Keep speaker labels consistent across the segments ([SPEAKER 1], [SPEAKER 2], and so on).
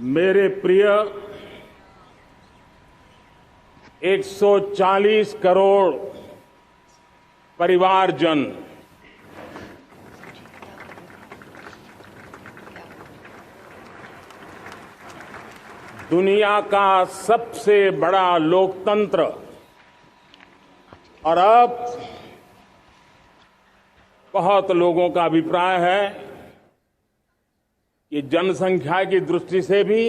[SPEAKER 1] मेरे प्रिय 140 करोड़ परिवारजन, दुनिया का सबसे बड़ा लोकतंत्र और अब बहुत लोगों का अभिप्राय है कि जनसंख्या की दृष्टि से भी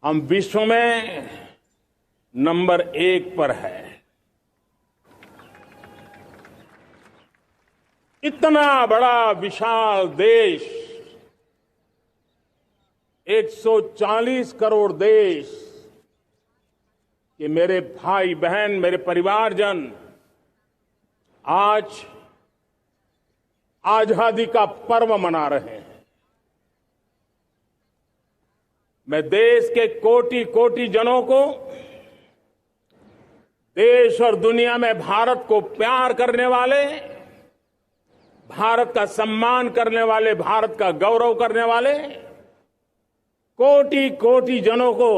[SPEAKER 1] हम विश्व में नंबर 1 पर है। इतना बड़ा विशाल देश, 140 करोड़ देश कि मेरे भाई बहन, मेरे परिवारजन आज आजादी का पर्व मना रहे हैं। मैं देश के कोटि कोटि जनों को, देश और दुनिया में भारत को प्यार करने वाले, भारत का सम्मान करने वाले, भारत का गौरव करने वाले कोटि कोटि जनों को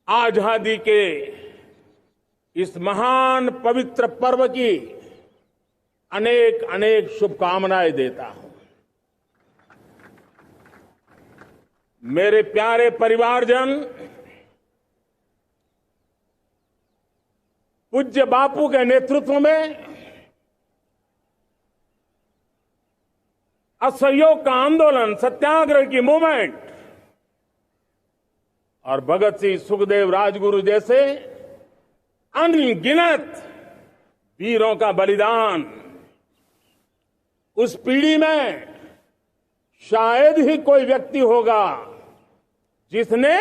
[SPEAKER 1] आजादी के इस महान पवित्र पर्व की अनेक अनेक शुभकामनाएं देता हूं। मेरे प्यारे परिवारजन, पूज्य बापू के नेतृत्व में असहयोग का आंदोलन, सत्याग्रह की मूवमेंट और भगत सिंह, सुखदेव, राजगुरु जैसे अनगिनत वीरों का बलिदान, उस पीढ़ी में शायद ही कोई व्यक्ति होगा जिसने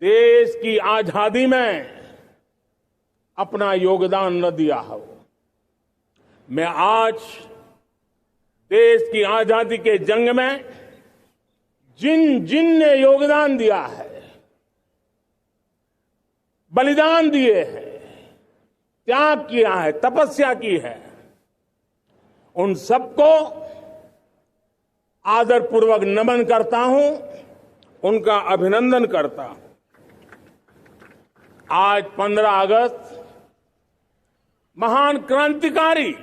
[SPEAKER 1] देश की आजादी में अपना योगदान न दिया हो। मैं आज देश की आजादी के जंग में जिन जिन ने योगदान दिया है, बलिदान दिए हैं, त्याग किया है, तपस्या की है, उन सबको आदरपूर्वक नमन करता हूं, उनका अभिनंदन करता हूं। आज 15 अगस्त महान क्रांतिकारी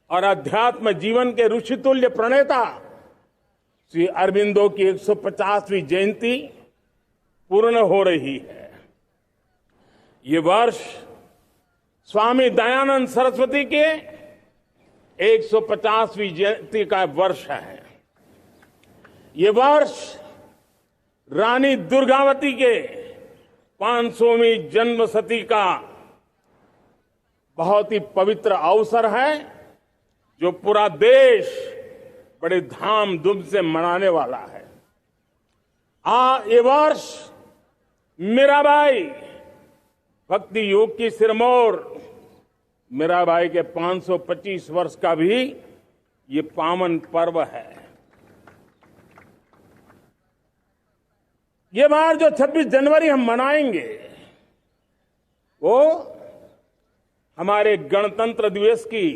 [SPEAKER 1] और अध्यात्म जीवन के ऋषितुल्य प्रणेता श्री अरबिंदो की 150वीं जयंती पूर्ण हो रही है। ये वर्ष स्वामी दयानंद सरस्वती के 150वीं जयंती का वर्ष है। ये वर्ष रानी दुर्गावती के 500वीं जन्मशती का बहुत ही पवित्र अवसर है, जो पूरा देश बड़े धामधूम से मनाने वाला है। ये वर्ष मीराबाई, भक्ति योग की सिरमौर मीराबाई के 525 वर्ष का भी ये पावन पर्व है। ये बार जो 26 जनवरी हम मनाएंगे वो हमारे गणतंत्र दिवस की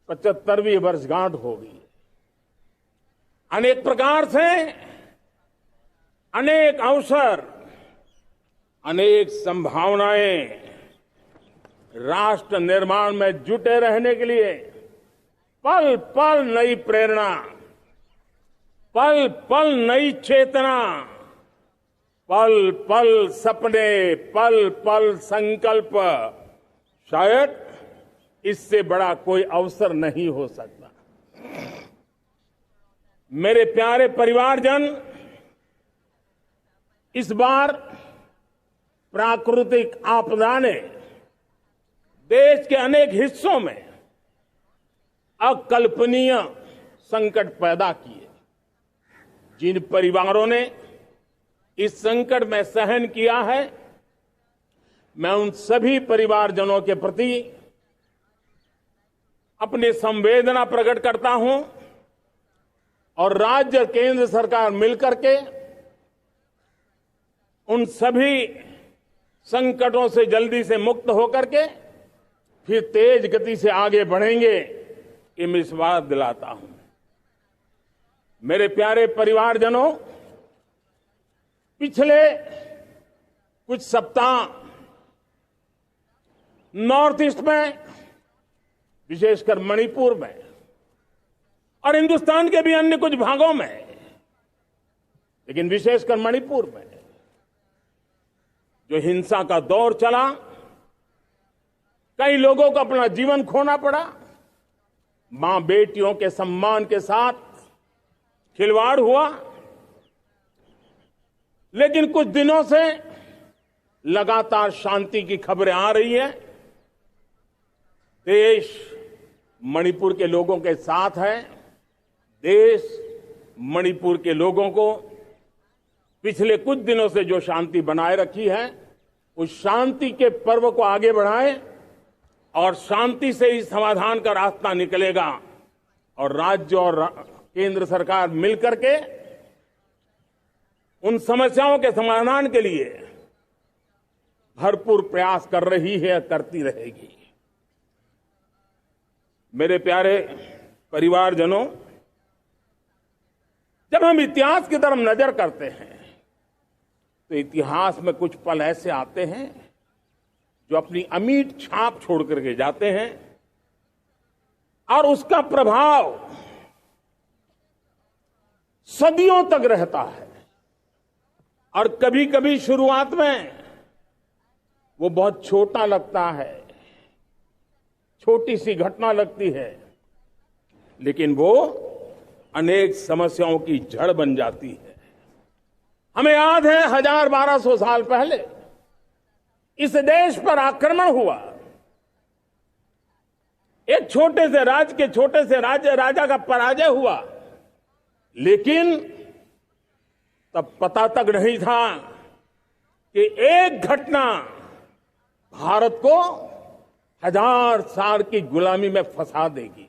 [SPEAKER 1] 75वीं वर्षगांठ होगी। अनेक प्रकार से अनेक अवसर, अनेक संभावनाएं राष्ट्र निर्माण में जुटे रहने के लिए पल पल नई प्रेरणा, पल पल नई चेतना, पल पल सपने, पल पल संकल्प, शायद इससे बड़ा कोई अवसर नहीं हो सकता। मेरे प्यारे परिवारजन, इस बार प्राकृतिक आपदा ने देश के अनेक हिस्सों में अकल्पनीय संकट पैदा किए। जिन परिवारों ने इस संकट में सहन किया है, मैं उन सभी परिवारजनों के प्रति अपनी संवेदना प्रकट करता हूं और राज्य और केंद्र सरकार मिलकर के उन सभी संकटों से जल्दी से मुक्त होकर के फिर तेज गति से आगे बढ़ेंगे, ये मैं विश्वास दिलाता हूं। मेरे प्यारे परिवारजनों, पिछले कुछ सप्ताह नॉर्थ ईस्ट में, विशेषकर मणिपुर में और हिंदुस्तान के भी अन्य कुछ भागों में, लेकिन विशेषकर मणिपुर में जो हिंसा का दौर चला, कई लोगों को अपना जीवन खोना पड़ा, मां बेटियों के सम्मान के साथ खिलवाड़ हुआ। लेकिन कुछ दिनों से लगातार शांति की खबरें आ रही है। देश मणिपुर के लोगों के साथ है। देश मणिपुर के लोगों को पिछले कुछ दिनों से जो शांति बनाए रखी है, उस शांति के पर्व को आगे बढ़ाए और शांति से ही समाधान का रास्ता निकलेगा। और राज्य और केंद्र सरकार मिलकर के उन समस्याओं के समाधान के लिए भरपूर प्रयास कर रही है, करती रहेगी। मेरे प्यारे परिवारजनों, जब हम इतिहास की तरफ नजर करते हैं तो इतिहास में कुछ पल ऐसे आते हैं जो अपनी अमिट छाप छोड़ करके जाते हैं और उसका प्रभाव सदियों तक रहता है। और कभी कभी शुरुआत में वो बहुत छोटा लगता है, छोटी सी घटना लगती है, लेकिन वो अनेक समस्याओं की जड़ बन जाती है। हमें याद है 1000-1200 साल पहले इस देश पर आक्रमण हुआ। एक छोटे से राज्य के छोटे से राजा का पराजय हुआ, लेकिन तब पता तक नहीं था कि एक घटना भारत को 1000 साल की गुलामी में फंसा देगी।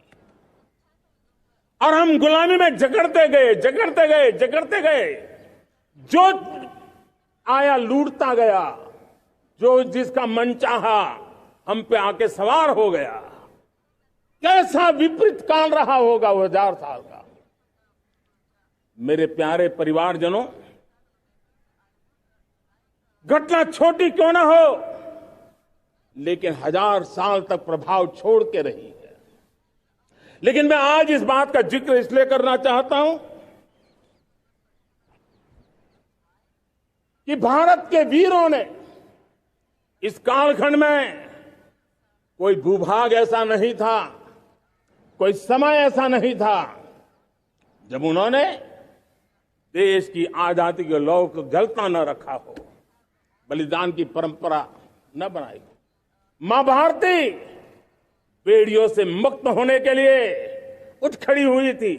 [SPEAKER 1] और हम गुलामी में जकड़ते गए, जो आया लूटता गया, जो जिसका मन चाहा हम पे आके सवार हो गया। कैसा विपरीत काल रहा होगा वो 1000 साल का। मेरे प्यारे परिवारजनों, घटना छोटी क्यों ना हो, लेकिन 1000 साल तक प्रभाव छोड़ के रही है। लेकिन मैं आज इस बात का जिक्र इसलिए करना चाहता हूं कि भारत के वीरों ने इस कालखंड में कोई भूभाग ऐसा नहीं था, कोई समय ऐसा नहीं था जब उन्होंने देश की आजादी के लौ को जलता न रखा हो, बलिदान की परंपरा न बनाई हो। मां भारती बेड़ियों से मुक्त होने के लिए उठ खड़ी हुई थी,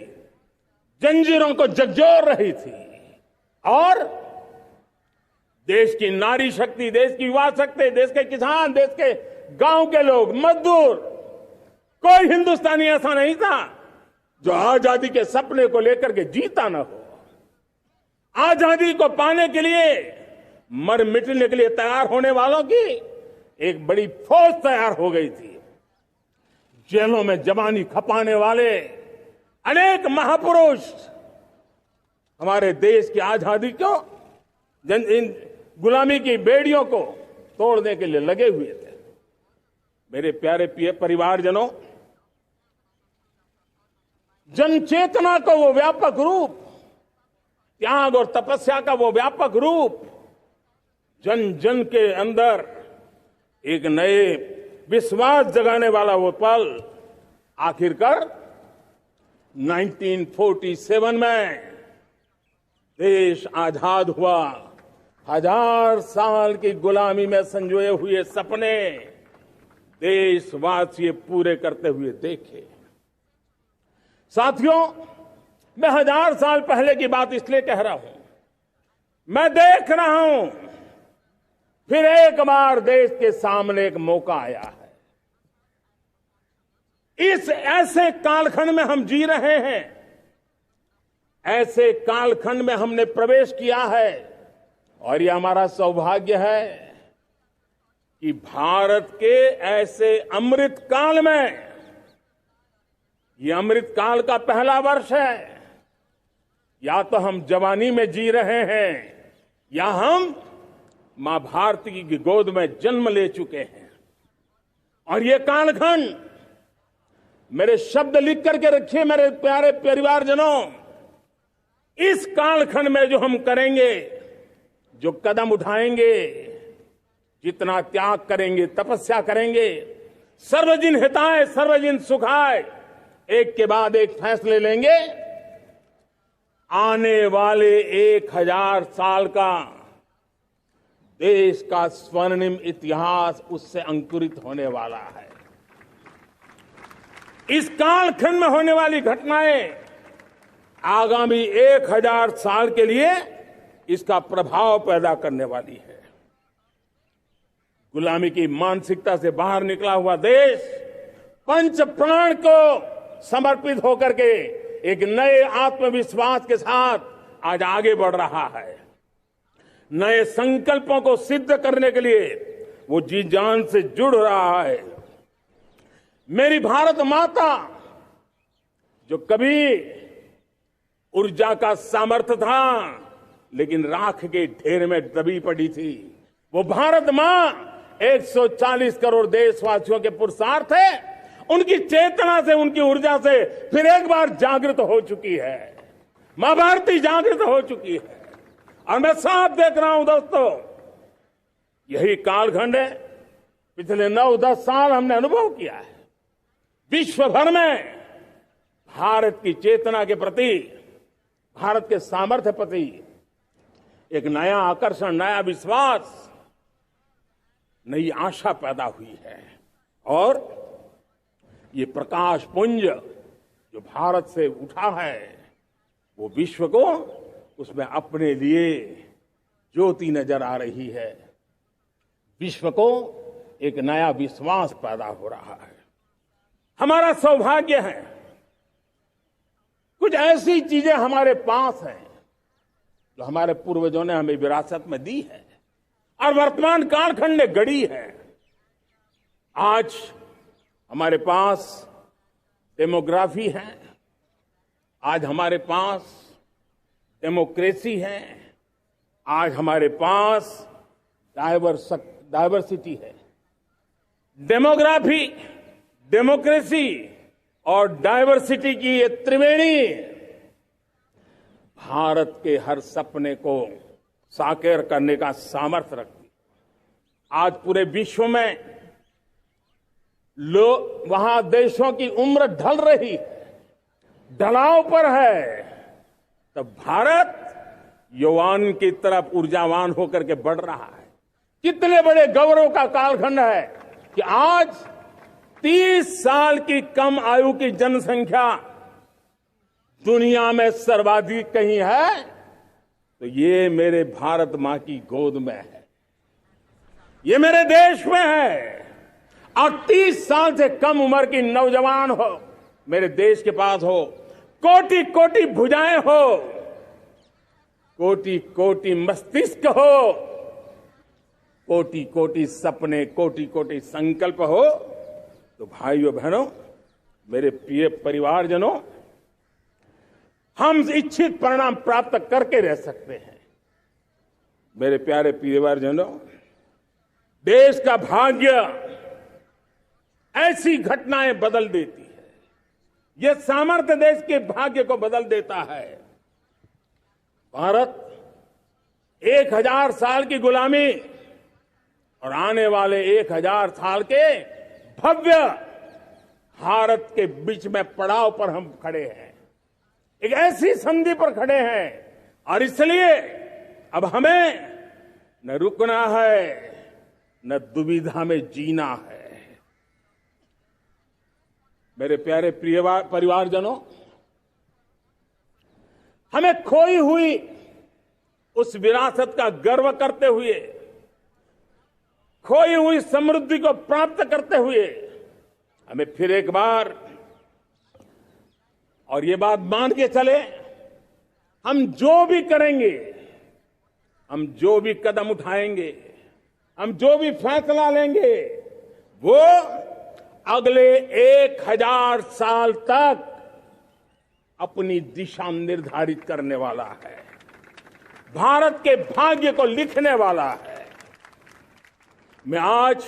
[SPEAKER 1] जंजीरों को झकझोर रही थी और देश की नारी शक्ति, देश की युवा शक्ति, देश के किसान, देश के गांव के लोग, मजदूर, कोई हिंदुस्तानी ऐसा नहीं था जो आजादी के सपने को लेकर के जीता न हो। आजादी को पाने के लिए मर मिटने के लिए तैयार होने वालों की एक बड़ी फौज तैयार हो गई थी। जेलों में जवानी खपाने वाले अनेक महापुरुष हमारे देश की आजादी को, इन गुलामी की बेड़ियों को तोड़ने के लिए लगे हुए थे। मेरे प्यारे परिवारजनों, जन चेतना का वो व्यापक रूप, त्याग और तपस्या का वो व्यापक रूप, जन जन के अंदर एक नए विश्वास जगाने वाला वो पल, आखिरकार 1947 में देश आजाद हुआ। 1000 साल की गुलामी में संजोए हुए सपने देशवासी पूरे करते हुए देखे। साथियों, मैं 1000 साल पहले की बात इसलिए कह रहा हूं, मैं देख रहा हूं फिर एक बार देश के सामने एक मौका आया है। इस ऐसे कालखंड में हम जी रहे हैं, ऐसे कालखंड में हमने प्रवेश किया है और ये हमारा सौभाग्य है कि भारत के ऐसे अमृत काल में, ये अमृत काल का पहला वर्ष है, या तो हम जवानी में जी रहे हैं या हम मां भारती की गोद में जन्म ले चुके हैं। और ये कालखंड, मेरे शब्द लिख करके रखिए मेरे प्यारे परिवारजनों, इस कालखंड में जो हम करेंगे, जो कदम उठाएंगे, जितना त्याग करेंगे, तपस्या करेंगे, सर्वजन हिताय सर्वजन सुखाय, एक के बाद एक फैसले लेंगे, आने वाले 1000 साल का देश का स्वर्णिम इतिहास उससे अंकुरित होने वाला है। इस कालखंड में होने वाली घटनाएं आगामी 1000 साल के लिए इसका प्रभाव पैदा करने वाली है। गुलामी की मानसिकता से बाहर निकला हुआ देश पंच प्राण को समर्पित होकर के एक नए आत्मविश्वास के साथ आज आगे बढ़ रहा है। नए संकल्पों को सिद्ध करने के लिए वो जी जान से जुड़ रहा है। मेरी भारत माता, जो कभी ऊर्जा का सामर्थ्य था लेकिन राख के ढेर में दबी पड़ी थी, वो भारत मां 140 करोड़ देशवासियों के पुरुषार्थ है, उनकी चेतना से, उनकी ऊर्जा से फिर एक बार जागृत हो चुकी है। मां भारती जागृत हो चुकी है। और मैं साफ देख रहा हूं दोस्तों, यही कालखंड है। पिछले 9-10 साल हमने अनुभव किया है, विश्व भर में भारत की चेतना के प्रति, भारत के सामर्थ्य प्रति एक नया आकर्षण, नया विश्वास, नई आशा पैदा हुई है। और ये प्रकाश पुंज जो भारत से उठा है, वो विश्व को उसमें अपने लिए ज्योति नजर आ रही है। विश्व को एक नया विश्वास पैदा हो रहा है। हमारा सौभाग्य है, कुछ ऐसी चीजें हमारे पास हैं जो हमारे पूर्वजों ने हमें विरासत में दी है और वर्तमान कालखंड ने गढ़ी है। आज हमारे पास डेमोग्राफी है, आज हमारे पास डेमोक्रेसी है, आज हमारे पास डायवर्सिटी है। डेमोग्राफी, डेमोक्रेसी और डायवर्सिटी की ये त्रिवेणी भारत के हर सपने को साकार करने का सामर्थ्य रखती। आज पूरे विश्व में वहां देशों की उम्र ढल रही है, ढलाव पर है, तब भारत यौवन की तरफ ऊर्जावान होकर के बढ़ रहा है। कितने बड़े गौरव का कालखंड है कि आज 30 साल की कम आयु की जनसंख्या दुनिया में सर्वाधिक कहीं है तो ये मेरे भारत मां की गोद में है, ये मेरे देश में है। और 30 साल से कम उम्र की नौजवान हो मेरे देश के पास हो, कोटि कोटि भुजाएं हो, कोटि कोटि मस्तिष्क हो, कोटि कोटि सपने, कोटि कोटि संकल्प हो, तो भाइयों बहनों, मेरे प्रिय परिवारजनों, हम इच्छित परिणाम प्राप्त करके रह सकते हैं। मेरे प्यारे परिवारजनों, देश का भाग्य ऐसी घटनाएं बदल देती है। यह सामर्थ्य देश के भाग्य को बदल देता है। भारत 1000 साल की गुलामी और आने वाले 1000 साल के भव्य भारत के बीच में पड़ाव पर हम खड़े हैं, एक ऐसी संधि पर खड़े हैं। और इसलिए अब हमें न रुकना है, न दुविधा में जीना है। मेरे प्यारे प्रिय परिवारजनों, हमें खोई हुई उस विरासत का गर्व करते हुए, खोई हुई समृद्धि को प्राप्त करते हुए, हमें फिर एक बार, और ये बात मान के चले, हम जो भी करेंगे, हम जो भी कदम उठाएंगे, हम जो भी फैसला लेंगे, वो अगले 1000 साल तक अपनी दिशा निर्धारित करने वाला है, भारत के भाग्य को लिखने वाला है। मैं आज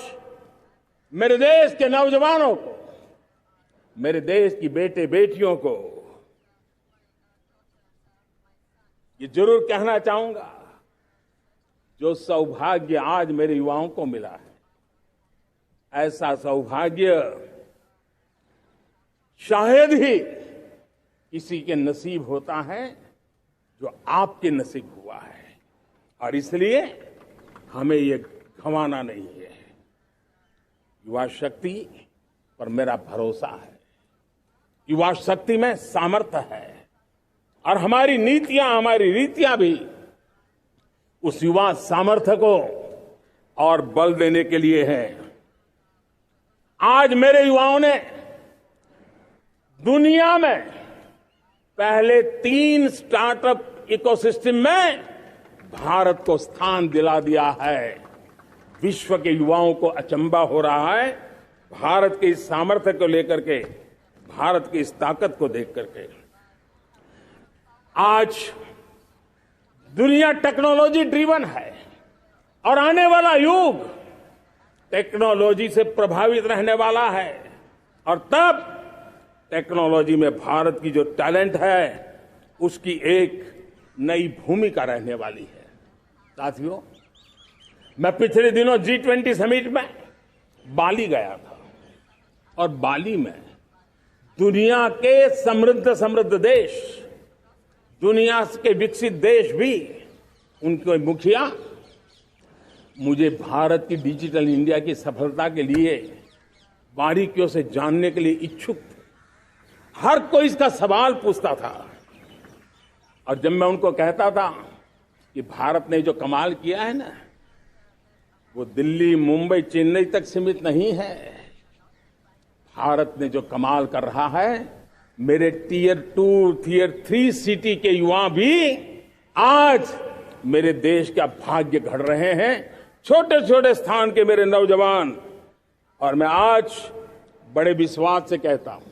[SPEAKER 1] मेरे देश के नौजवानों को, मेरे देश की बेटे बेटियों को ये जरूर कहना चाहूंगा, जो सौभाग्य आज मेरे युवाओं को मिला है, ऐसा सौभाग्य शायद ही किसी के नसीब होता है जो आपके नसीब हुआ है। और इसलिए हमें ये गंवाना नहीं है। युवा शक्ति पर मेरा भरोसा है, युवा शक्ति में सामर्थ्य है, और हमारी नीतियां, हमारी रीतियां भी उस युवा सामर्थ्य को और बल देने के लिए है। आज मेरे युवाओं ने दुनिया में पहले 3 स्टार्टअप इकोसिस्टम में भारत को स्थान दिला दिया है। विश्व के युवाओं को अचंभा हो रहा है भारत के इस सामर्थ्य को लेकर के, भारत की इस ताकत को देख करके। आज दुनिया टेक्नोलॉजी ड्रिवन है और आने वाला युग टेक्नोलॉजी से प्रभावित रहने वाला है, और तब टेक्नोलॉजी में भारत की जो टैलेंट है उसकी एक नई भूमिका रहने वाली है। साथियों, मैं पिछले दिनों G20 समिट में बाली गया था, और बाली में दुनिया के समृद्ध देश, दुनिया के विकसित देश भी, उनके मुखिया मुझे भारत की डिजिटल इंडिया की सफलता के लिए बारीकियों से जानने के लिए इच्छुक थे। हर कोई इसका सवाल पूछता था, और जब मैं उनको कहता था कि भारत ने जो कमाल किया है ना, वो दिल्ली, मुंबई, चेन्नई तक सीमित नहीं है। भारत ने जो कमाल कर रहा है, मेरे टियर 2, टियर 3 सिटी के युवा भी आज मेरे देश का भाग्य गढ़ रहे हैं, छोटे छोटे स्थान के मेरे नौजवान। और मैं आज बड़े विश्वास से कहता हूं,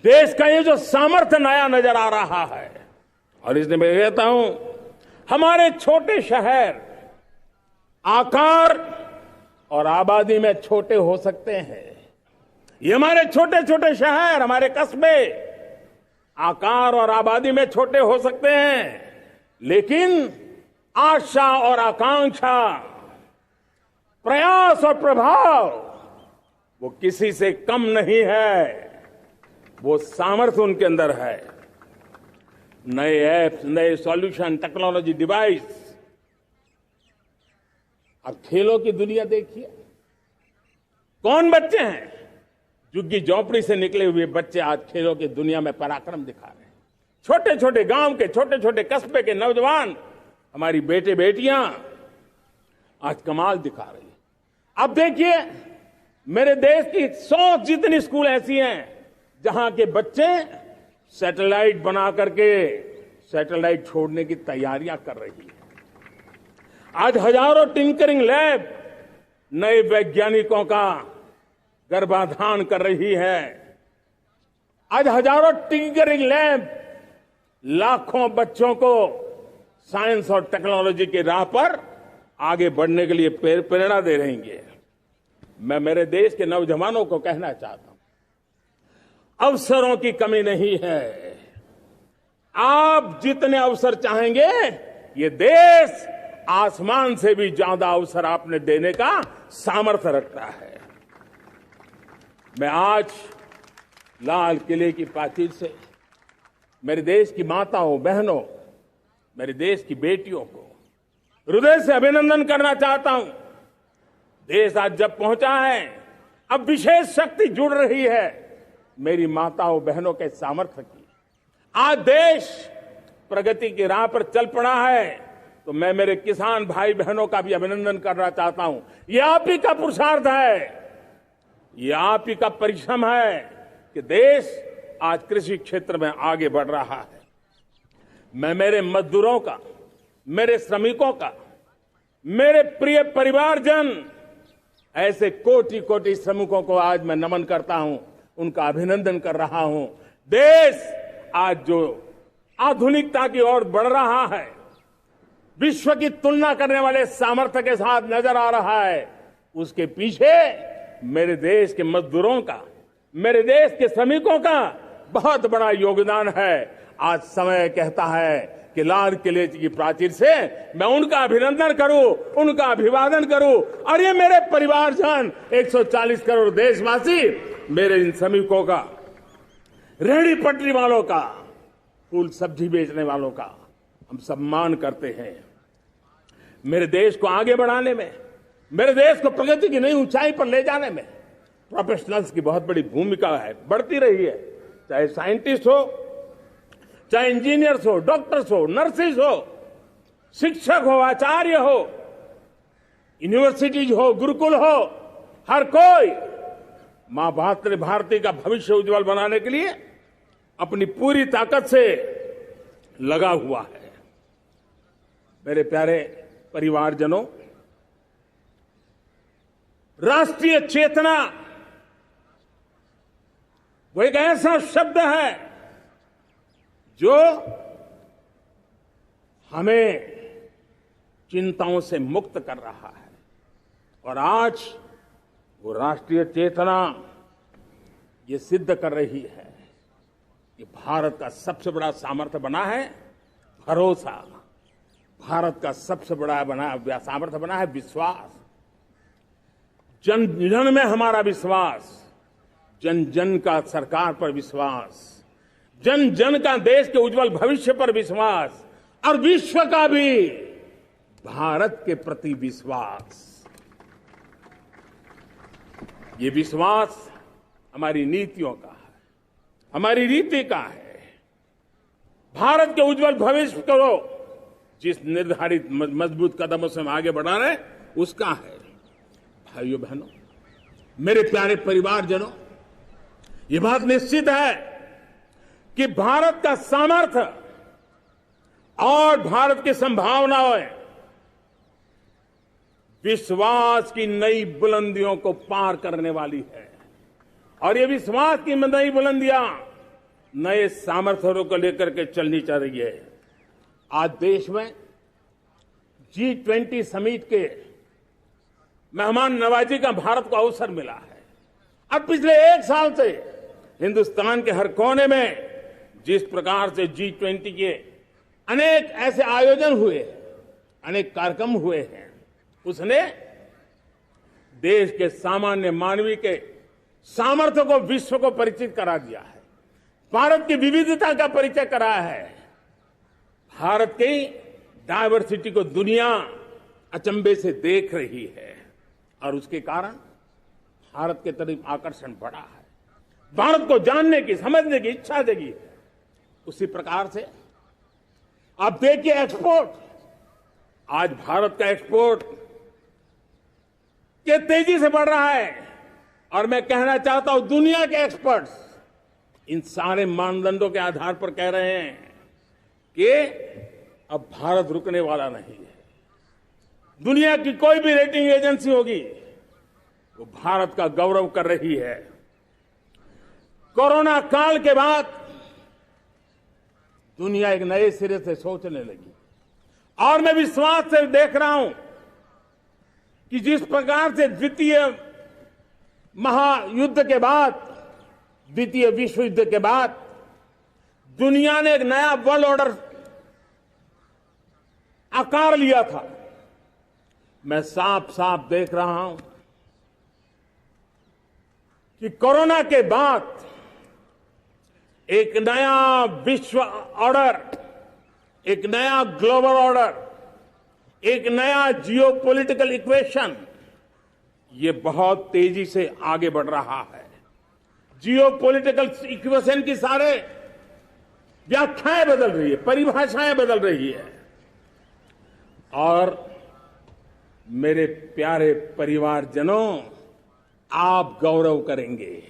[SPEAKER 1] देश का ये जो सामर्थ्य नया नजर आ रहा है, और इसलिए मैं कहता हूं, हमारे छोटे शहर आकार और आबादी में छोटे हो सकते हैं। ये हमारे छोटे छोटे शहर, हमारे कस्बे आकार और आबादी में छोटे हो सकते हैं, लेकिन आशा और आकांक्षा, प्रयास और प्रभाव वो किसी से कम नहीं है। वो सामर्थ्य उनके अंदर है। नए ऐप्स, नए सॉल्यूशन, टेक्नोलॉजी डिवाइस। अब खेलों की दुनिया देखिए, कौन बच्चे हैं? झुग्गी झोंपड़ी से निकले हुए बच्चे आज खेलों की दुनिया में पराक्रम दिखा रहे हैं। छोटे छोटे गांव के, छोटे छोटे कस्बे के नौजवान, हमारी बेटे बेटियां आज कमाल दिखा रही हैं। अब देखिए, मेरे देश की 100 जितनी स्कूल ऐसी हैं जहां के बच्चे सैटेलाइट बना करके सैटेलाइट छोड़ने की तैयारियां कर रही हैं। आज हजारों टिंकरिंग लैब नए वैज्ञानिकों का गर्भाधान कर रही है। आज हजारों टिंकरिंग लैब लाखों बच्चों को साइंस और टेक्नोलॉजी की राह पर आगे बढ़ने के लिए प्रेरणा दे रही है। मैं मेरे देश के नौजवानों को कहना चाहता हूं, अवसरों की कमी नहीं है। आप जितने अवसर चाहेंगे, ये देश आसमान से भी ज्यादा अवसर आपने देने का सामर्थ्य रखता है। मैं आज लाल किले की प्राचीर से मेरे देश की माताओं, बहनों, मेरे देश की बेटियों को हृदय से अभिनंदन करना चाहता हूं। देश आज जब पहुंचा है, अब विशेष शक्ति जुड़ रही है मेरी माताओं बहनों के सामर्थ्य की। आज देश प्रगति की राह पर चल पड़ा है, तो मैं मेरे किसान भाई बहनों का भी अभिनंदन करना चाहता हूं। ये आप ही का पुरुषार्थ है, ये आप ही का परिश्रम है कि देश आज कृषि क्षेत्र में आगे बढ़ रहा है। मैं मेरे मजदूरों का, मेरे श्रमिकों का, मेरे प्रिय परिवारजन, ऐसे कोटि कोटि श्रमिकों को आज मैं नमन करता हूं, उनका अभिनंदन कर रहा हूं। देश आज जो आधुनिकता की ओर बढ़ रहा है, विश्व की तुलना करने वाले सामर्थ्य के साथ नजर आ रहा है, उसके पीछे मेरे देश के मजदूरों का, मेरे देश के श्रमिकों का बहुत बड़ा योगदान है। आज समय कहता है कि लाल किले की प्राचीर से मैं उनका अभिनंदन करूं, उनका अभिवादन करूं, और ये मेरे परिवारजन 140 करोड़ देशवासी, मेरे इन श्रमिकों का, रेहड़ी पटरी वालों का, फूल सब्जी बेचने वालों का हम सम्मान करते हैं। मेरे देश को आगे बढ़ाने में, मेरे देश को प्रगति की नई ऊंचाई पर ले जाने में प्रोफेशनल्स की बहुत बड़ी भूमिका है, बढ़ती रही है। चाहे साइंटिस्ट हो, चाहे इंजीनियर्स हो, डॉक्टर्स हो, नर्सिस हो, शिक्षक हो, आचार्य हो, यूनिवर्सिटीज हो, गुरुकुल हो, हर कोई मां भारती का भविष्य उज्जवल बनाने के लिए अपनी पूरी ताकत से लगा हुआ है। मेरे प्यारे परिवारजनों, राष्ट्रीय चेतना वो एक ऐसा शब्द है जो हमें चिंताओं से मुक्त कर रहा है, और आज वो राष्ट्रीय चेतना ये सिद्ध कर रही है कि भारत का सबसे बड़ा सामर्थ्य बना है भरोसा, भारत का सबसे बड़ा सामर्थ्य बना है विश्वास। जन जन में हमारा विश्वास, जन जन का सरकार पर विश्वास, जन जन का देश के उज्जवल भविष्य पर विश्वास, और विश्व का भी भारत के प्रति विश्वास। ये विश्वास हमारी नीतियों का है, हमारी रीति का है। भारत के उज्जवल भविष्य को जिस निर्धारित मजबूत कदमों से हम आगे बढ़ा रहे हैं, उसका है। भाइयों बहनों, मेरे प्यारे परिवारजनों, ये बात निश्चित है कि भारत का सामर्थ्य और भारत की संभावनाएं विश्वास की नई बुलंदियों को पार करने वाली है, और ये विश्वास की नई बुलंदियां नए सामर्थ्यों को लेकर के चलनी चल रही है। आज देश में G20 समिट के मेहमान नवाजी का भारत को अवसर मिला है। अब पिछले एक साल से हिंदुस्तान के हर कोने में जिस प्रकार से G20 के अनेक ऐसे आयोजन हुए, अनेक कार्यक्रम हुए हैं, उसने देश के सामान्य मानवी के सामर्थ्य को विश्व को परिचित करा दिया है, भारत की विविधता का परिचय कराया है, भारत की डायवर्सिटी को दुनिया अचंभे से देख रही है, और उसके कारण भारत के तरफ आकर्षण बढ़ा है, भारत को जानने की, समझने की इच्छा जगी है। उसी प्रकार से आप देखिए एक्सपोर्ट, आज भारत का एक्सपोर्ट के तेजी से बढ़ रहा है, और मैं कहना चाहता हूं दुनिया के एक्सपर्ट्स इन सारे मानदंडों के आधार पर कह रहे हैं कि अब भारत रुकने वाला नहीं है। दुनिया की कोई भी रेटिंग एजेंसी होगी वो भारत का गौरव कर रही है। कोरोना काल के बाद दुनिया एक नए सिरे से सोचने लगी, और मैं विश्वास से देख रहा हूं कि जिस प्रकार से द्वितीय महायुद्ध के बाद, द्वितीय विश्व युद्ध के बाद दुनिया ने एक नया वर्ल्ड ऑर्डर आकार लिया था, मैं साफ साफ देख रहा हूं कि कोरोना के बाद एक नया विश्व ऑर्डर, एक नया ग्लोबल ऑर्डर, एक नया जियोपॉलिटिकल इक्वेशन, ये बहुत तेजी से आगे बढ़ रहा है। जियोपॉलिटिकल इक्वेशन की सारे व्याख्याएं बदल रही है, परिभाषाएं बदल रही है, और मेरे प्यारे परिवारजनों, आप गौरव करेंगे।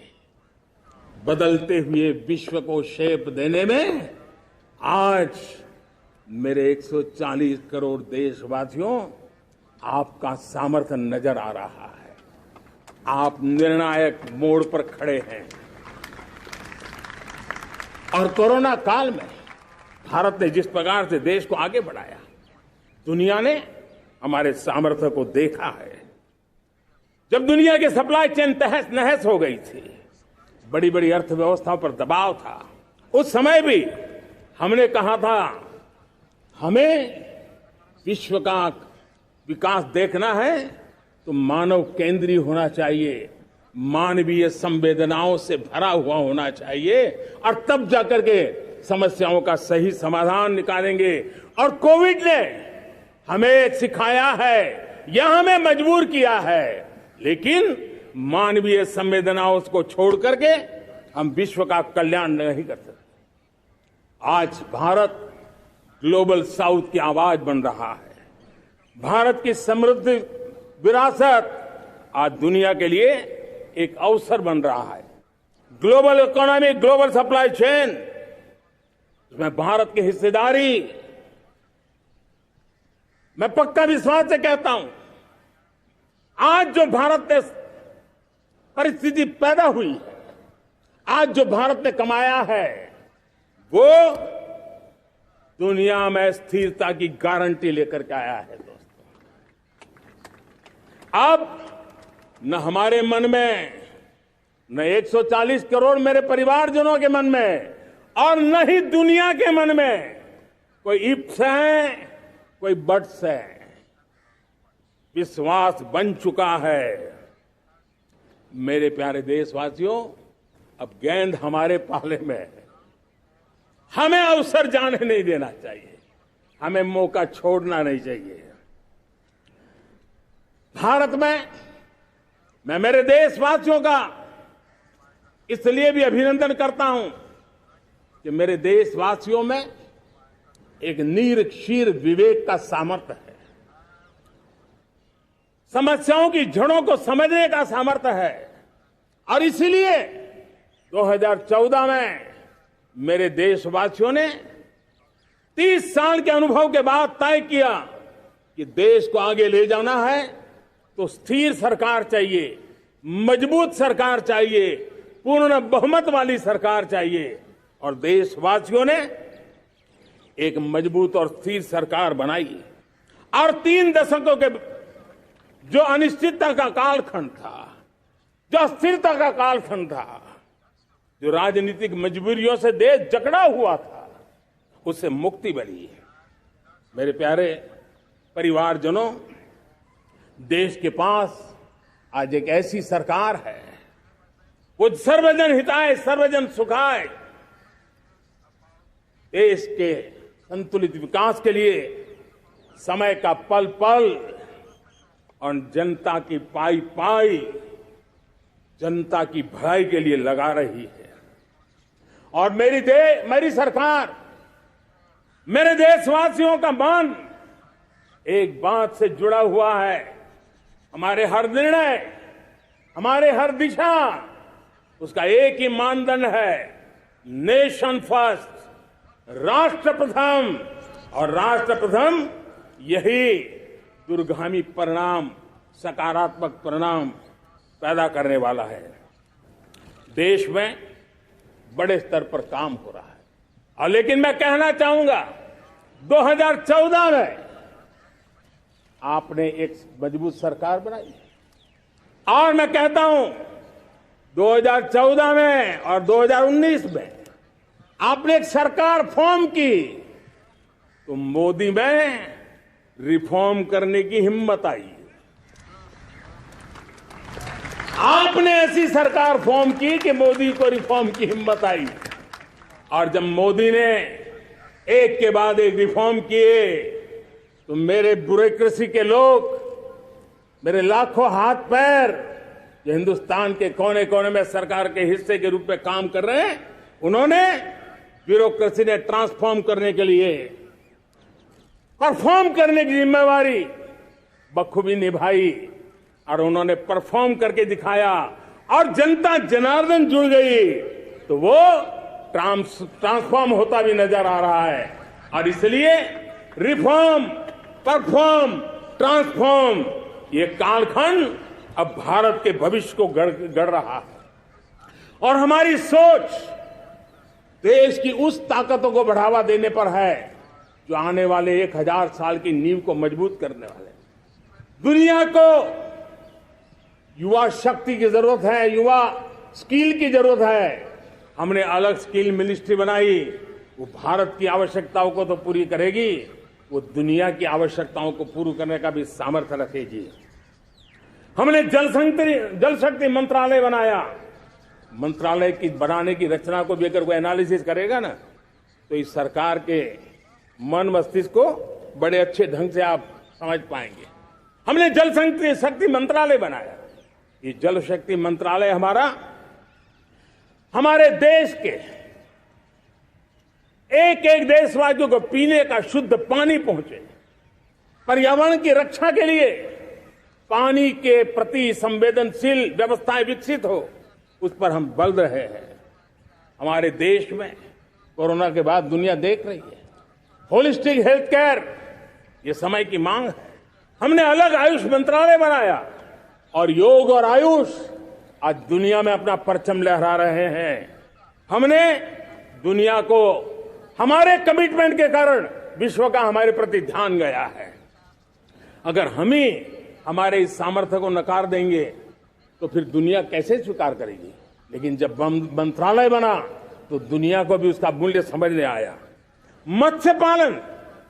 [SPEAKER 1] बदलते हुए विश्व को शेप देने में आज मेरे 140 करोड़ देशवासियों, आपका सामर्थ्य नजर आ रहा है। आप निर्णायक मोड़ पर खड़े हैं। और कोरोना काल में भारत ने जिस प्रकार से देश को आगे बढ़ाया, दुनिया ने हमारे सामर्थ्य को देखा है। जब दुनिया की सप्लाई चेन तहस नहस हो गई थी, बड़ी बड़ी अर्थव्यवस्थाओं पर दबाव था, उस समय भी हमने कहा था हमें विश्व का विकास देखना है तो मानव केंद्रीय होना चाहिए, मानवीय संवेदनाओं से भरा हुआ होना चाहिए, और तब जाकर के समस्याओं का सही समाधान निकालेंगे। और कोविड ने हमें सिखाया है या हमें मजबूर किया है, लेकिन मानवीय संवेदनाओं को छोड़ करके हम विश्व का कल्याण नहीं कर सकते। आज भारत ग्लोबल साउथ की आवाज बन रहा है। भारत की समृद्ध विरासत आज दुनिया के लिए एक अवसर बन रहा है। Global economy, global supply chain, इसमें भारत की हिस्सेदारी, मैं पक्का विश्वास से कहता हूं, आज जो भारत में परिस्थिति पैदा हुई है, आज जो भारत ने कमाया है, वो दुनिया में स्थिरता की गारंटी लेकर के आया है। दोस्तों, अब न हमारे मन में, न 140 करोड़ मेरे परिवारजनों के मन में, और न ही दुनिया के मन में कोई इफ्स है, कोई बट्स है। विश्वास बन चुका है। मेरे प्यारे देशवासियों, अब गेंद हमारे पाले में है। हमें अवसर जाने नहीं देना चाहिए, हमें मौका छोड़ना नहीं चाहिए। भारत में मैं मेरे देशवासियों का इसलिए भी अभिनंदन करता हूं कि मेरे देशवासियों में एक नीर-क्षीर विवेक का सामर्थ्य है, समस्याओं की जड़ों को समझने का सामर्थ्य है। और इसलिए 2014 में मेरे देशवासियों ने 30 साल के अनुभव के बाद तय किया कि देश को आगे ले जाना है तो स्थिर सरकार चाहिए, मजबूत सरकार चाहिए, पूर्ण बहुमत वाली सरकार चाहिए। और देशवासियों ने एक मजबूत और स्थिर सरकार बनाई। और 3 दशकों के जो अनिश्चितता का कालखंड था, जो अस्थिरता का कालखंड था, जो राजनीतिक मजबूरियों से देश जकड़ा हुआ था, उससे मुक्ति मिली है। मेरे प्यारे परिवारजनों, देश के पास आज एक ऐसी सरकार है, वो सर्वजन हिताय सर्वजन सुखाय, देश के संतुलित विकास के लिए समय का पल पल और जनता की पाई पाई, जनता की भलाई के लिए लगा रही है। और मेरी सरकार, मेरे देशवासियों का मन एक बात से जुड़ा हुआ है। हमारे हर निर्णय, हमारे हर दिशा, उसका एक ही मानदंड है, नेशन फर्स्ट, राष्ट्र प्रथम। और राष्ट्र प्रथम यही दूरगामी परिणाम, सकारात्मक परिणाम पैदा करने वाला है। देश में बड़े स्तर पर काम हो रहा है। और लेकिन मैं कहना चाहूंगा, 2014 में आपने एक मजबूत सरकार बनाई, और मैं कहता हूं 2014 में और 2019 में आपने एक सरकार फॉर्म की, तो मोदी में रिफॉर्म करने की हिम्मत आई। आपने ऐसी सरकार फॉर्म की कि मोदी को रिफॉर्म की हिम्मत आई। और जब मोदी ने एक के बाद एक रिफॉर्म किए, तो मेरे ब्यूरोक्रेसी के लोग, मेरे लाखों हाथ पैर जो हिंदुस्तान के कोने कोने में सरकार के हिस्से के रूप में काम कर रहे हैं, उन्होंने ब्यूरोक्रेसी ने ट्रांसफॉर्म करने के लिए, परफॉर्म करने की जिम्मेवारी बखूबी निभाई। और उन्होंने परफॉर्म करके दिखाया, और जनता जनार्दन जुड़ गई, तो वो ट्रांसफॉर्म होता भी नजर आ रहा है। और इसलिए रिफॉर्म, परफॉर्म, ट्रांसफॉर्म, ये कालखंड अब भारत के भविष्य को गढ़ रहा है। और हमारी सोच, देश की उस ताकतों को बढ़ावा देने पर है जो आने वाले 1000 साल की नींव को मजबूत करने वाले। दुनिया को युवा शक्ति की जरूरत है, युवा स्किल की जरूरत है। हमने अलग स्किल मिनिस्ट्री बनाई, वो भारत की आवश्यकताओं को तो पूरी करेगी, वो दुनिया की आवश्यकताओं को पूरी करने का भी सामर्थ्य रखेगी। हमने जल शक्ति मंत्रालय बनाया। मंत्रालय की बनाने की रचना को भी अगर कोई एनालिसिस करेगा ना, तो इस सरकार के मन मस्तिष्क को बड़े अच्छे ढंग से आप समझ पाएंगे। हमने जल शक्ति मंत्रालय बनाया। ये जल शक्ति मंत्रालय हमारे देश के एक एक देशवासियों को पीने का शुद्ध पानी पहुंचे, पर्यावरण की रक्षा के लिए पानी के प्रति संवेदनशील व्यवस्थाएं विकसित हो, उस पर हम बल रहे हैं। हमारे देश में कोरोना के बाद दुनिया देख रही है होलिस्टिक हेल्थ केयर, ये समय की मांग है। हमने अलग आयुष मंत्रालय बनाया और योग और आयुष आज दुनिया में अपना परचम लहरा रहे हैं। हमने दुनिया को हमारे कमिटमेंट के कारण विश्व का हमारे प्रति ध्यान गया है। अगर हम ही हमारे इस सामर्थ्य को नकार देंगे तो फिर दुनिया कैसे स्वीकार करेगी। लेकिन जब मंत्रालय बना तो दुनिया को भी उसका मूल्य समझने आया। मत्स्य पालन,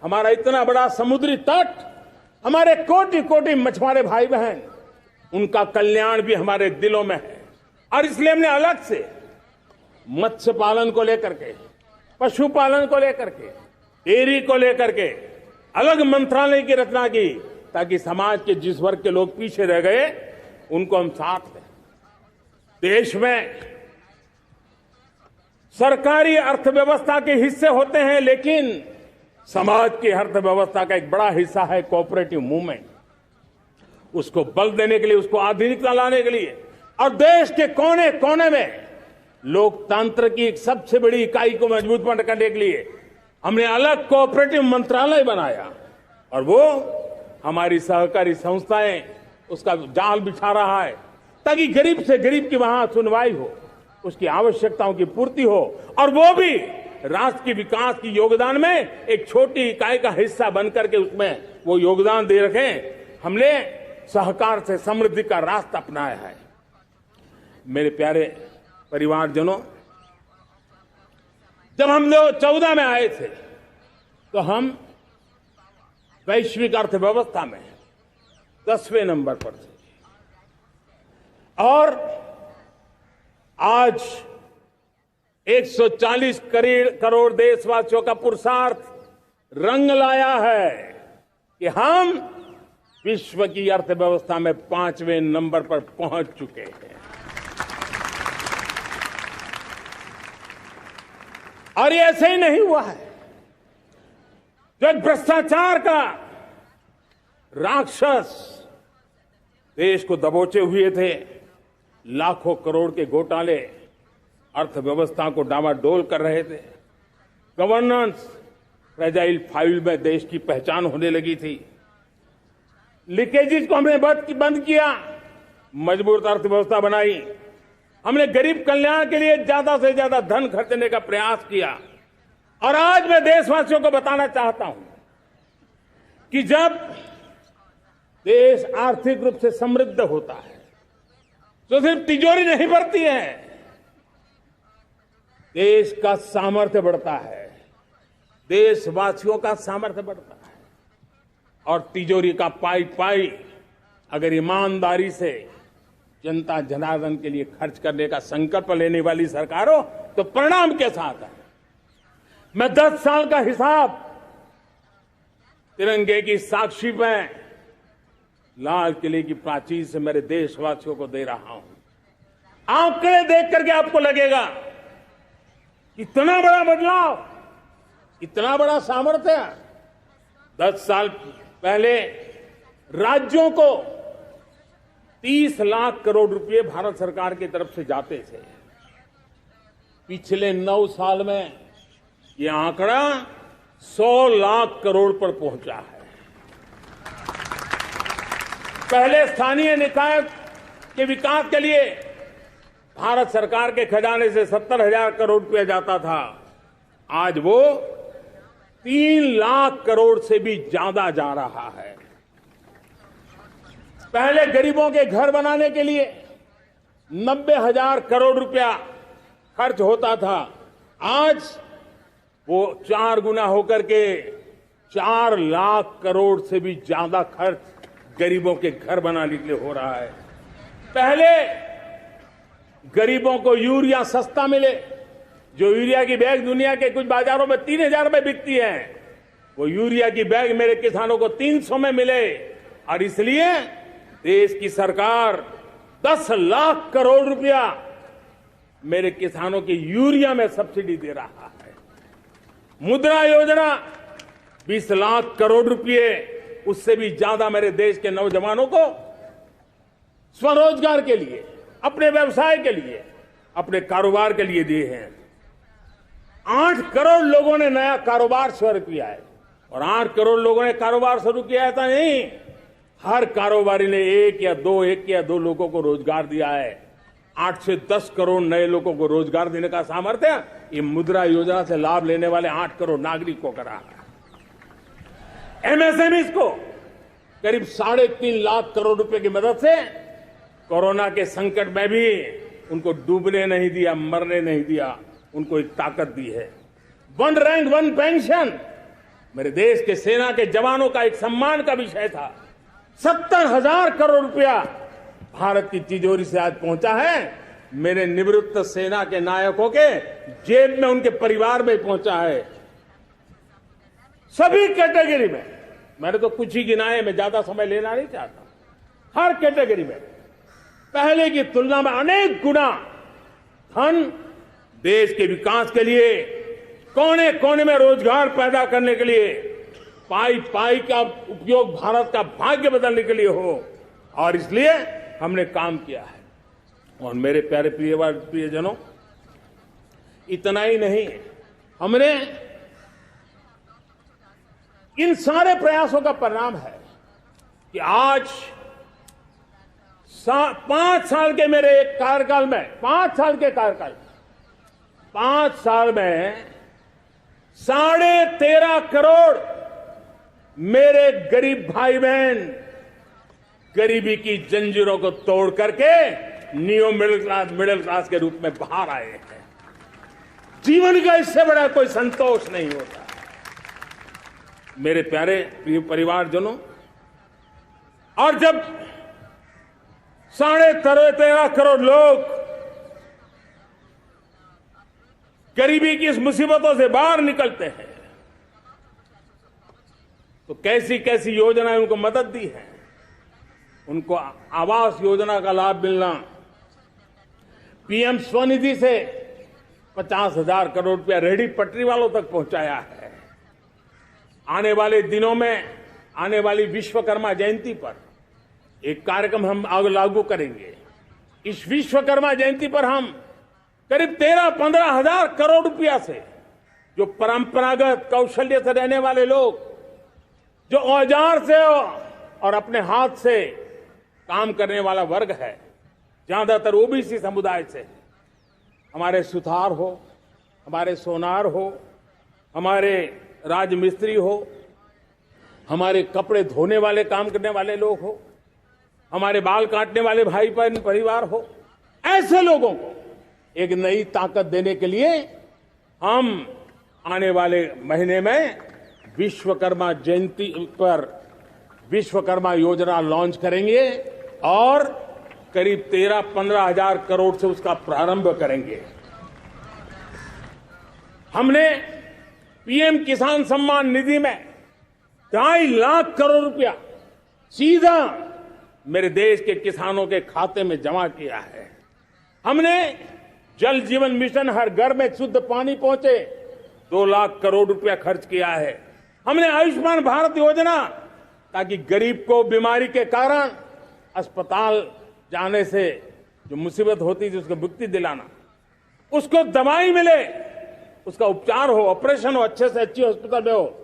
[SPEAKER 1] हमारा इतना बड़ा समुद्री तट, हमारे कोटि कोटि मछुआरे भाई बहन, उनका कल्याण भी हमारे दिलों में है। और इसलिए हमने अलग से मत्स्य पालन को लेकर के, पशुपालन को लेकर के, डेयरी को लेकर के अलग मंत्रालय की रचना की, ताकि समाज के जिस वर्ग के लोग पीछे रह गए उनको हम साथ लें। देश में सरकारी अर्थव्यवस्था के हिस्से होते हैं, लेकिन समाज की अर्थव्यवस्था का एक बड़ा हिस्सा है कोऑपरेटिव मूवमेंट। उसको बल देने के लिए, उसको आधुनिकता लाने के लिए और देश के कोने कोने में लोकतंत्र की एक सबसे बड़ी इकाई को मजबूत करने के लिए हमने अलग कोऑपरेटिव मंत्रालय बनाया। और वो हमारी सहकारी संस्थाएं उसका जाल बिछा रहा है, ताकि गरीब से गरीब की वहां सुनवाई हो, उसकी आवश्यकताओं की पूर्ति हो, और वो भी राष्ट्र के विकास की योगदान में एक छोटी इकाई का हिस्सा बनकर के उसमें वो योगदान दे रखें। हमने सहकार से समृद्धि का रास्ता अपनाया है। मेरे प्यारे परिवारजनों, जब हम लोग 14 में आए थे तो हम वैश्विक अर्थव्यवस्था में 10वें नंबर पर थे, और आज 140 करोड़ देशवासियों का पुरुषार्थ रंग लाया है कि हम विश्व की अर्थव्यवस्था में 5वें नंबर पर पहुंच चुके हैं। और ये ऐसे ही नहीं हुआ है। जो एक भ्रष्टाचार का राक्षस देश को दबोचे हुए थे, लाखों करोड़ के घोटाले अर्थव्यवस्था को डामाडोल कर रहे थे, गवर्नेंस फ्रेजाइल फाइल में देश की पहचान होने लगी थी, लीकेजेस को हमने बंद किया, मजबूत अर्थव्यवस्था बनाई। हमने गरीब कल्याण के लिए ज्यादा से ज्यादा धन खर्चने का प्रयास किया। और आज मैं देशवासियों को बताना चाहता हूं कि जब देश आर्थिक रूप से समृद्ध होता है तो सिर्फ तिजोरी नहीं भरती है, देश का सामर्थ्य बढ़ता है, देशवासियों का सामर्थ्य बढ़ता है। और तिजोरी का पाई पाई अगर ईमानदारी से जनता जनार्दन के लिए खर्च करने का संकल्प लेने वाली सरकार हो तो परिणाम के साथ है। मैं 10 साल का हिसाब तिरंगे की साक्षी में लाल किले की प्राचीर से मेरे देशवासियों को दे रहा हूं। आंकड़े देख करके आपको लगेगा इतना बड़ा बदलाव, इतना बड़ा सामर्थ्य। 10 साल पहले राज्यों को 30 लाख करोड़ रुपए भारत सरकार की तरफ से जाते थे। पिछले 9 साल में यह आंकड़ा 100 लाख करोड़ पर पहुंचा है। पहले स्थानीय निकाय के विकास के लिए भारत सरकार के खजाने से 70,000 करोड़ रुपया जाता था। आज वो 3 लाख करोड़ से भी ज्यादा जा रहा है। पहले गरीबों के घर बनाने के लिए 90,000 करोड़ रुपया खर्च होता था। आज वो 4 गुना होकर के 4 लाख करोड़ से भी ज्यादा खर्च गरीबों के घर बनाने के लिए हो रहा है। पहले गरीबों को यूरिया सस्ता मिले, जो यूरिया की बैग दुनिया के कुछ बाजारों में 3,000 में बिकती है, वो यूरिया की बैग मेरे किसानों को 300 में मिले। और इसलिए देश की सरकार 10 लाख करोड़ रुपया मेरे किसानों की यूरिया में सब्सिडी दे रहा है। मुद्रा योजना 20 लाख करोड़ रुपए, उससे भी ज्यादा मेरे देश के नौजवानों को स्वरोजगार के लिए, अपने व्यवसाय के लिए, अपने कारोबार के लिए दिए हैं। 8 करोड़ लोगों ने नया कारोबार शुरू किया है। और 8 करोड़ लोगों ने कारोबार शुरू किया है तो नहीं, हर कारोबारी ने एक या दो लोगों को रोजगार दिया है। 8 से 10 करोड़ नए लोगों को रोजगार देने का सामर्थ्य ये मुद्रा योजना से लाभ लेने वाले 8 करोड़ नागरिकों का रहा है। एमएसएमई को करीब 3.5 लाख करोड़ रुपए की मदद से कोरोना के संकट में भी उनको डूबने नहीं दिया, मरने नहीं दिया, उनको एक ताकत दी है। 1 रैंक 1 पेंशन मेरे देश के सेना के जवानों का एक सम्मान का विषय था। 70,000 करोड़ रुपया भारत की तिजोरी से आज पहुंचा है, मेरे निवृत्त सेना के नायकों के जेब में, उनके परिवार में पहुंचा है। सभी कैटेगरी में, मैंने तो कुछ ही गिनाए, मैं ज्यादा समय लेना नहीं चाहता। हर कैटेगरी में पहले की तुलना में अनेक गुना धन देश के विकास के लिए, कोने कोने में रोजगार पैदा करने के लिए, पाई पाई का उपयोग भारत का भाग्य बदलने के लिए हो, और इसलिए हमने काम किया है। और मेरे प्यारे प्रियजनों, इतना ही नहीं, हमने इन सारे प्रयासों का परिणाम है कि आज 5 साल के मेरे एक कार्यकाल में, 5 साल के कार्यकाल, 5 साल में 13.5 करोड़ मेरे गरीब भाई बहन गरीबी की जंजीरों को तोड़ करके नियो मिडिल क्लास के रूप में बाहर आए हैं। जीवन का इससे बड़ा कोई संतोष नहीं होता। मेरे प्यारे प्रिय परिवारजनों, और जब 13.5 करोड़ लोग गरीबी की इस मुसीबतों से बाहर निकलते हैं, तो कैसी कैसी योजनाएं उनको मदद दी है। उनको आवास योजना का लाभ मिलना, पीएम स्वनिधि से 50,000 करोड़ रुपया रेहड़ी पटरी वालों तक पहुंचाया है। आने वाले दिनों में, आने वाली विश्वकर्मा जयंती पर एक कार्यक्रम हम लागू करेंगे। इस विश्वकर्मा जयंती पर हम करीब 13-15 हजार करोड़ रुपया से, जो परंपरागत कौशल्य से रहने वाले लोग, जो औजार से और अपने हाथ से काम करने वाला वर्ग है, ज्यादातर ओबीसी समुदाय से, हमारे सुथार हो, हमारे सोनार हो, हमारे राजमिस्त्री हो, हमारे कपड़े धोने वाले काम करने वाले लोग हो, हमारे बाल काटने वाले भाई बहन परिवार हो, ऐसे लोगों को एक नई ताकत देने के लिए हम आने वाले महीने में विश्वकर्मा जयंती पर विश्वकर्मा योजना लॉन्च करेंगे और करीब 13-15 हजार करोड़ से उसका प्रारंभ करेंगे। हमने पीएम किसान सम्मान निधि में 2.5 लाख करोड़ रुपया सीधा मेरे देश के किसानों के खाते में जमा किया है। हमने जल जीवन मिशन, हर घर में शुद्ध पानी पहुंचे, 2 लाख करोड़ रुपया खर्च किया है। हमने आयुष्मान भारत योजना, ताकि गरीब को बीमारी के कारण अस्पताल जाने से जो मुसीबत होती थी उसको मुक्ति दिलाना, उसको दवाई मिले, उसका उपचार हो, ऑपरेशन हो, अच्छे से अच्छी हॉस्पिटल में हो।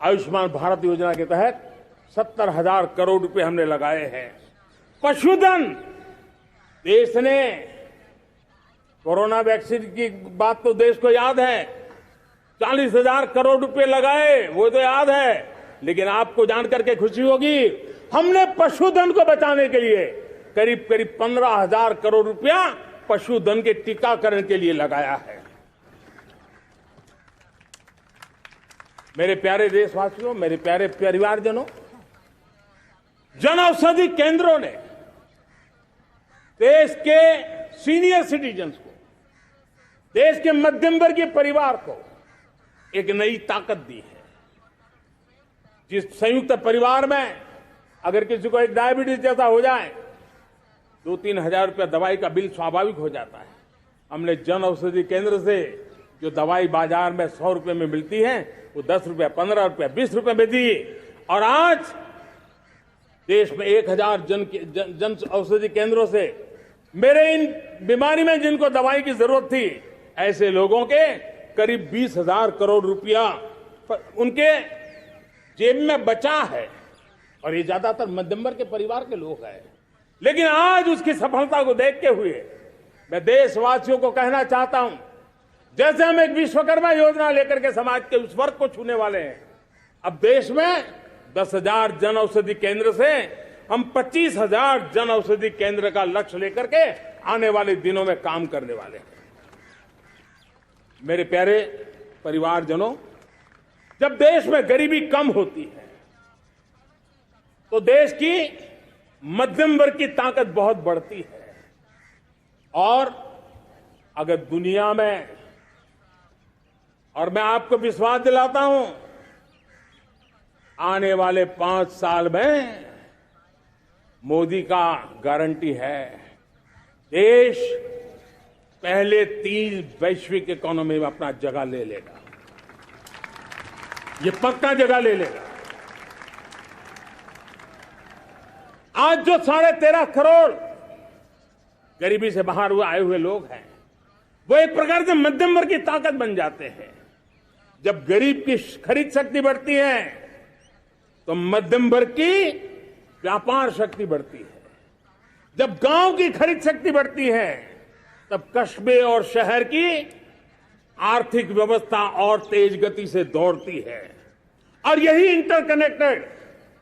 [SPEAKER 1] आयुष्मान भारत योजना के तहत 70,000 करोड़ रुपए हमने लगाए हैं। पशुधन, देश ने कोरोना वैक्सीन की बात तो देश को याद है, 40,000 करोड़ रुपए लगाए, वो तो याद है। लेकिन आपको जानकर के खुशी होगी, हमने पशुधन को बचाने के लिए करीब करीब 15,000 करोड़ रुपया पशुधन के टीकाकरण के लिए लगाया है। मेरे प्यारे देशवासियों, मेरे प्यारे परिवारजनों, जन औषधि केंद्रों ने देश के सीनियर सिटीजन्स को, देश के मध्यम वर्गीय परिवार को एक नई ताकत दी है। जिस संयुक्त परिवार में अगर किसी को एक डायबिटीज जैसा हो जाए, 2-3 हजार रुपया दवाई का बिल स्वाभाविक हो जाता है। हमने जन औषधि केंद्र से जो दवाई बाजार में 100 रुपए में मिलती है, वो 10 रुपया, 15 रुपया, 20 रुपए में दी। और आज देश में 1000 जन औषधि केंद्रों से मेरे इन बीमारी में जिनको दवाई की जरूरत थी, ऐसे लोगों के करीब 20,000 करोड़ रुपया उनके जेब में बचा है। और ये ज्यादातर मध्यम वर्ग के परिवार के लोग हैं। लेकिन आज उसकी सफलता को देखते हुए मैं देशवासियों को कहना चाहता हूं, जैसे हम एक विश्वकर्मा योजना लेकर के समाज के उस वर्ग को छूने वाले हैं, अब देश में 10,000 जन औषधि केंद्र से हम 25,000 जन औषधि केंद्र का लक्ष्य लेकर के आने वाले दिनों में काम करने वाले हैं। मेरे प्यारे परिवारजनों, जब देश में गरीबी कम होती है तो देश की मध्यम वर्ग की ताकत बहुत बढ़ती है। और अगर दुनिया में, और मैं आपको विश्वास दिलाता हूं, आने वाले 5 साल में मोदी का गारंटी है, देश पहले 3 वैश्विक इकोनॉमी में अपना जगह ले लेगा। ये पक्का जगह ले लेगा। आज जो 13.5 करोड़ गरीबी से बाहर आए हुए लोग हैं, वो एक प्रकार से मध्यम वर्ग की ताकत बन जाते हैं। जब गरीब की खरीद शक्ति बढ़ती है तो मध्यम वर्ग की व्यापार शक्ति बढ़ती है। जब गांव की खरीद शक्ति बढ़ती है तब कस्बे और शहर की आर्थिक व्यवस्था और तेज गति से दौड़ती है। और यही इंटरकनेक्टेड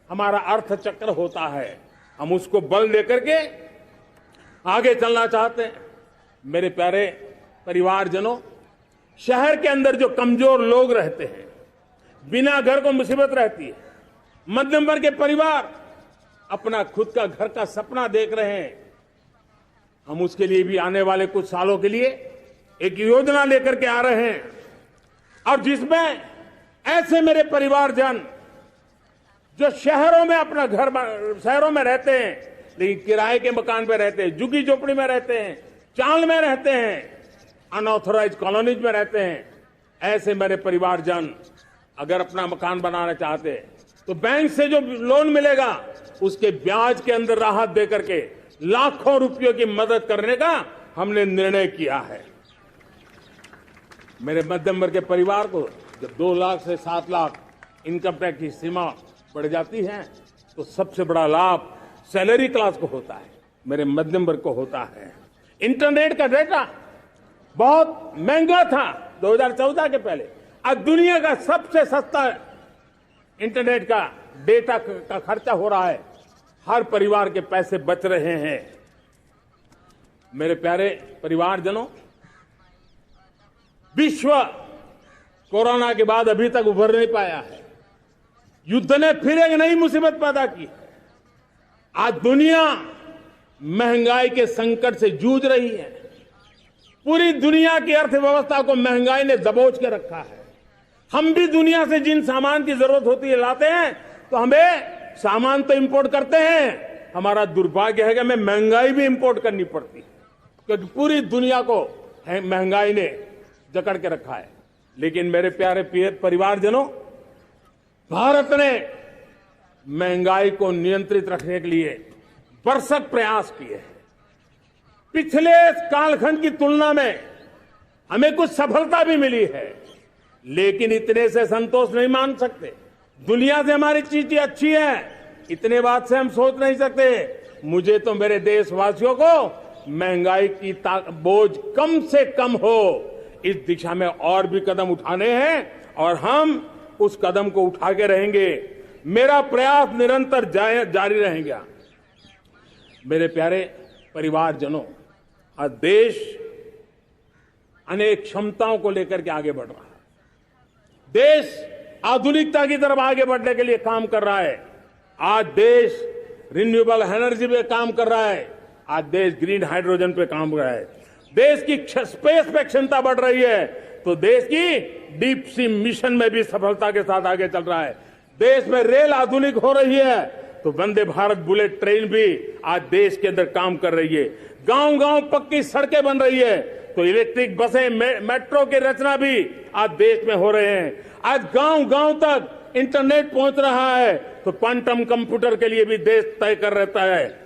[SPEAKER 1] हमारा अर्थचक्र होता है। हम उसको बल लेकर के आगे चलना चाहते हैं। मेरे प्यारे परिवारजनों, शहर के अंदर जो कमजोर लोग रहते हैं, बिना घर को मुसीबत रहती है, मध्यम वर्ग के परिवार अपना खुद का घर का सपना देख रहे हैं, हम उसके लिए भी आने वाले कुछ सालों के लिए एक योजना लेकर के आ रहे हैं। और जिसमें ऐसे मेरे परिवारजन जो शहरों में अपना घर, शहरों में रहते हैं लेकिन किराए के मकान पे रहते हैं, झुग्गी झोपड़ी में रहते हैं, चाल में रहते हैं, अनऑथराइज्ड कॉलोनीज में रहते हैं, ऐसे मेरे परिवारजन अगर अपना मकान बनाना चाहते हैं तो बैंक से जो लोन मिलेगा उसके ब्याज के अंदर राहत देकर के लाखों रुपयों की मदद करने का हमने निर्णय किया है। मेरे मध्यम वर्ग के परिवार को जब 2 लाख से 7 लाख इनकम टैक्स की सीमा बढ़ जाती है तो सबसे बड़ा लाभ सैलरी क्लास को होता है, मेरे मध्यम वर्ग को होता है। इंटरनेट का डेटा बहुत महंगा था 2014 के पहले, आज दुनिया का सबसे सस्ता इंटरनेट का डेटा का खर्चा हो रहा है। हर परिवार के पैसे बच रहे हैं। मेरे प्यारे परिवारजनों, विश्व कोरोना के बाद अभी तक उभर नहीं पाया है। युद्ध ने फिर एक नई मुसीबत पैदा की है। आज दुनिया महंगाई के संकट से जूझ रही है। पूरी दुनिया की अर्थव्यवस्था को महंगाई ने दबोच के रखा है। हम भी दुनिया से जिन सामान की जरूरत होती है लाते हैं, तो हमें सामान तो इंपोर्ट करते हैं। हमारा दुर्भाग्य है कि हमें महंगाई भी इंपोर्ट करनी पड़ती है, क्योंकि पूरी दुनिया को महंगाई ने जकड़ के रखा है। लेकिन मेरे प्यारे परिवारजनों, भारत ने महंगाई को नियंत्रित रखने के लिए भरसक प्रयास किए हैं। पिछले कालखंड की तुलना में हमें कुछ सफलता भी मिली है, लेकिन इतने से संतोष नहीं मान सकते। दुनिया से हमारी चीजें अच्छी है, इतने बात से हम सोच नहीं सकते। मुझे तो मेरे देशवासियों को महंगाई की बोझ कम से कम हो, इस दिशा में और भी कदम उठाने हैं और हम उस कदम को उठा के रहेंगे। मेरा प्रयास निरंतर जारी रहेगा। मेरे प्यारे परिवारजनों, आज देश अनेक क्षमताओं को लेकर के आगे बढ़ रहा है। देश आधुनिकता की तरफ आगे बढ़ने के लिए काम कर रहा है। आज देश रिन्यूएबल एनर्जी पे काम कर रहा है। आज देश ग्रीन हाइड्रोजन पे काम कर रहा है। देश की स्पेस पे क्षमता बढ़ रही है, तो देश की डीप सी मिशन में भी सफलता के साथ आगे चल रहा है। देश में रेल आधुनिक हो रही है, तो वंदे भारत बुलेट ट्रेन भी आज देश के अंदर काम कर रही है। गांव गांव पक्की सड़कें बन रही है, तो इलेक्ट्रिक बसें, मेट्रो की रचना भी आज देश में हो रहे हैं। आज गांव गांव तक इंटरनेट पहुंच रहा है, तो क्वांटम कंप्यूटर के लिए भी देश तय कर रहता है।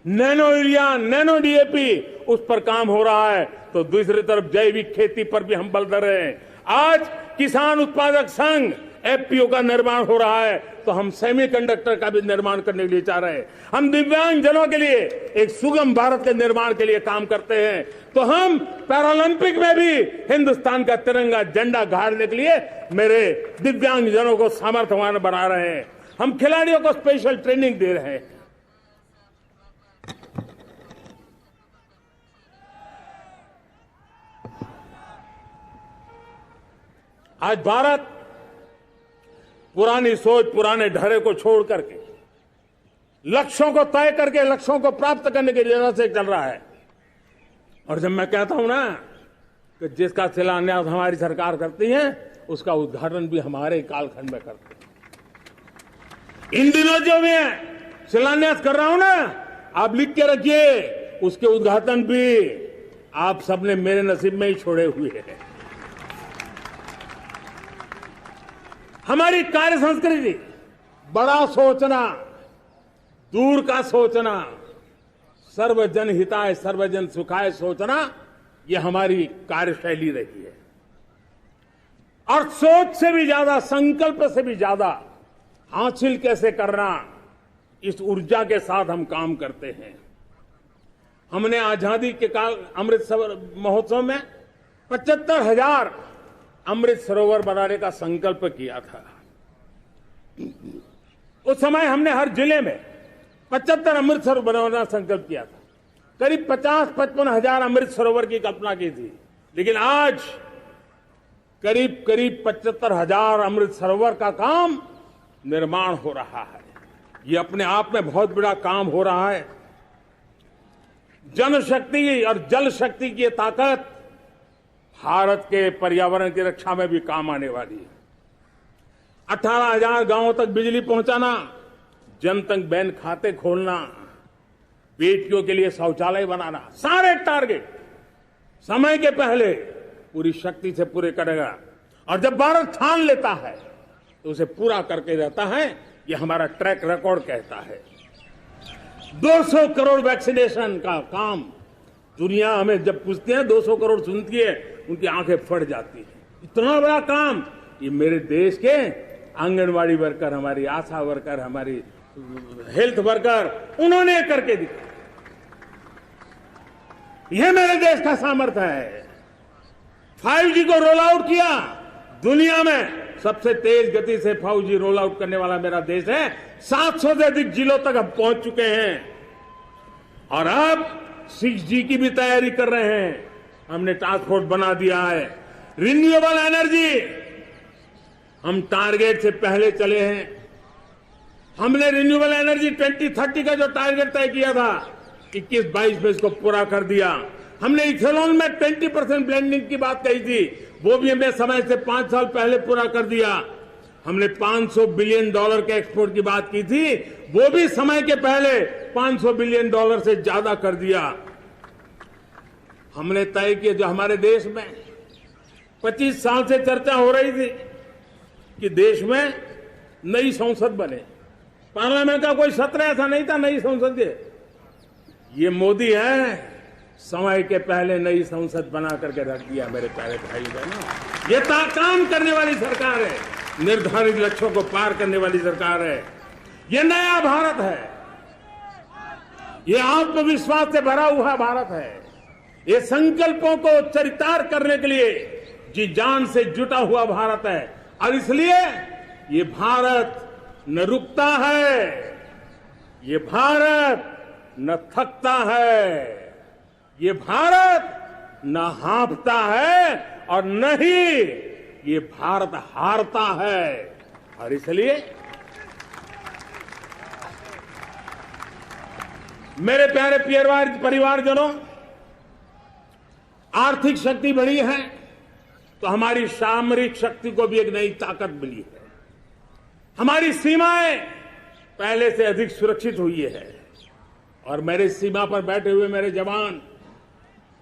[SPEAKER 1] नैनो यूरिया, नैनो डीएपी, उस पर काम हो रहा है, तो दूसरी तरफ जैविक खेती पर भी हम बल दे रहे हैं। आज किसान उत्पादक संघ एफपीओ का निर्माण हो रहा है, तो हम सेमीकंडक्टर का भी निर्माण करने के लिए चाह रहे हैं। हम दिव्यांग जनों के लिए एक सुगम भारत के निर्माण के लिए काम करते हैं, तो हम पैरालंपिक में भी हिंदुस्तान का तिरंगा झंडा गाड़ने के लिए मेरे दिव्यांग जनों को सामर्थ्यवान बना रहे हैं। हम खिलाड़ियों को स्पेशल ट्रेनिंग दे रहे हैं। आज भारत पुरानी सोच, पुराने ढर्रे को छोड़ करके लक्ष्यों को तय करके लक्ष्यों को प्राप्त करने की जगह से चल रहा है। और जब मैं कहता हूं ना कि जिसका शिलान्यास हमारी सरकार करती है, उसका उद्घाटन भी हमारे कालखंड में करते हैं। इन दिनों जो मैं शिलान्यास कर रहा हूं ना, आप लिख के रखिए, उसके उद्घाटन भी आप सबने मेरे नसीब में ही छोड़े हुए हैं। हमारी कार्य संस्कृति, बड़ा सोचना, दूर का सोचना, सर्वजन हिताय सर्वजन सुखाय सोचना, यह हमारी कार्यशैली रही है। और सोच से भी ज्यादा, संकल्प से भी ज्यादा हासिल कैसे करना, इस ऊर्जा के साथ हम काम करते हैं। हमने आजादी के काल अमृत महोत्सव में 75,000 अमृत सरोवर बनाने का संकल्प किया था। उस समय हमने हर जिले में 75 अमृत सरोवर बनाना संकल्प किया था। करीब 50-55 हजार अमृत सरोवर की कल्पना की थी, लेकिन आज करीब 75,000 अमृत सरोवर का काम निर्माण हो रहा है। ये अपने आप में बहुत बड़ा काम हो रहा है। जनशक्ति और जल शक्ति की ताकत भारत के पर्यावरण की रक्षा में भी काम आने वाली है। 18,000 गांवों तक बिजली पहुंचाना, जनधन बैंक खाते खोलना, बेटियों के लिए शौचालय बनाना, सारे टारगेट समय के पहले पूरी शक्ति से पूरे करेगा। और जब भारत ठान लेता है तो उसे पूरा करके रहता है। ये हमारा ट्रैक रिकॉर्ड कहता है। 200 करोड़ वैक्सीनेशन का काम, दुनिया हमें जब पूछती है 200 करोड़ सुनती है, उनकी आंखें फट जाती है। इतना बड़ा काम ये मेरे देश के आंगनवाड़ी वर्कर, हमारी आशा वर्कर, हमारी हेल्थ वर्कर, उन्होंने करके दिखा। यह मेरे देश का सामर्थ्य है। 5G को रोल आउट किया, दुनिया में सबसे तेज गति से 5G रोल आउट करने वाला मेरा देश है। 700 से अधिक जिलों तक अब पहुंच चुके हैं और अब 6G की भी तैयारी कर रहे हैं। हमने टास्क फोर्स बना दिया है। रिन्यूएबल एनर्जी, हम टारगेट से पहले चले हैं। हमने रिन्यूएबल एनर्जी 2030 का जो टारगेट तय किया था, 21-22 में इसको पूरा कर दिया। हमने इथेनॉल में 20% ब्लेंडिंग की बात कही थी, वो भी हमने समय से 5 साल पहले पूरा कर दिया। हमने $500 बिलियन के एक्सपोर्ट की बात की थी, वो भी समय के पहले $500 बिलियन से ज्यादा कर दिया। हमने तय किया, जो हमारे देश में 25 साल से चर्चा हो रही थी कि देश में नई संसद बने, पार्लियामेंट का कोई सत्र ऐसा नहीं था नई संसद के। ये मोदी है, समय के पहले नई संसद बना करके रख दिया। मेरे प्यारे भाई बहनों, ये काम करने वाली सरकार है, निर्धारित लक्ष्यों को पार करने वाली सरकार है। ये नया भारत है, ये आत्मविश्वास से भरा हुआ भारत है। ये संकल्पों को चरितार्थ करने के लिए जी जान से जुटा हुआ भारत है। और इसलिए ये भारत न रुकता है, ये भारत न थकता है, ये भारत न हाँफता है और न ही ये भारत हारता है। और इसलिए मेरे प्यारे परिवारजनों, आर्थिक शक्ति बढ़ी है तो हमारी सामरिक शक्ति को भी एक नई ताकत मिली है। हमारी सीमाएं पहले से अधिक सुरक्षित हुई है और मेरे सीमा पर बैठे हुए मेरे जवान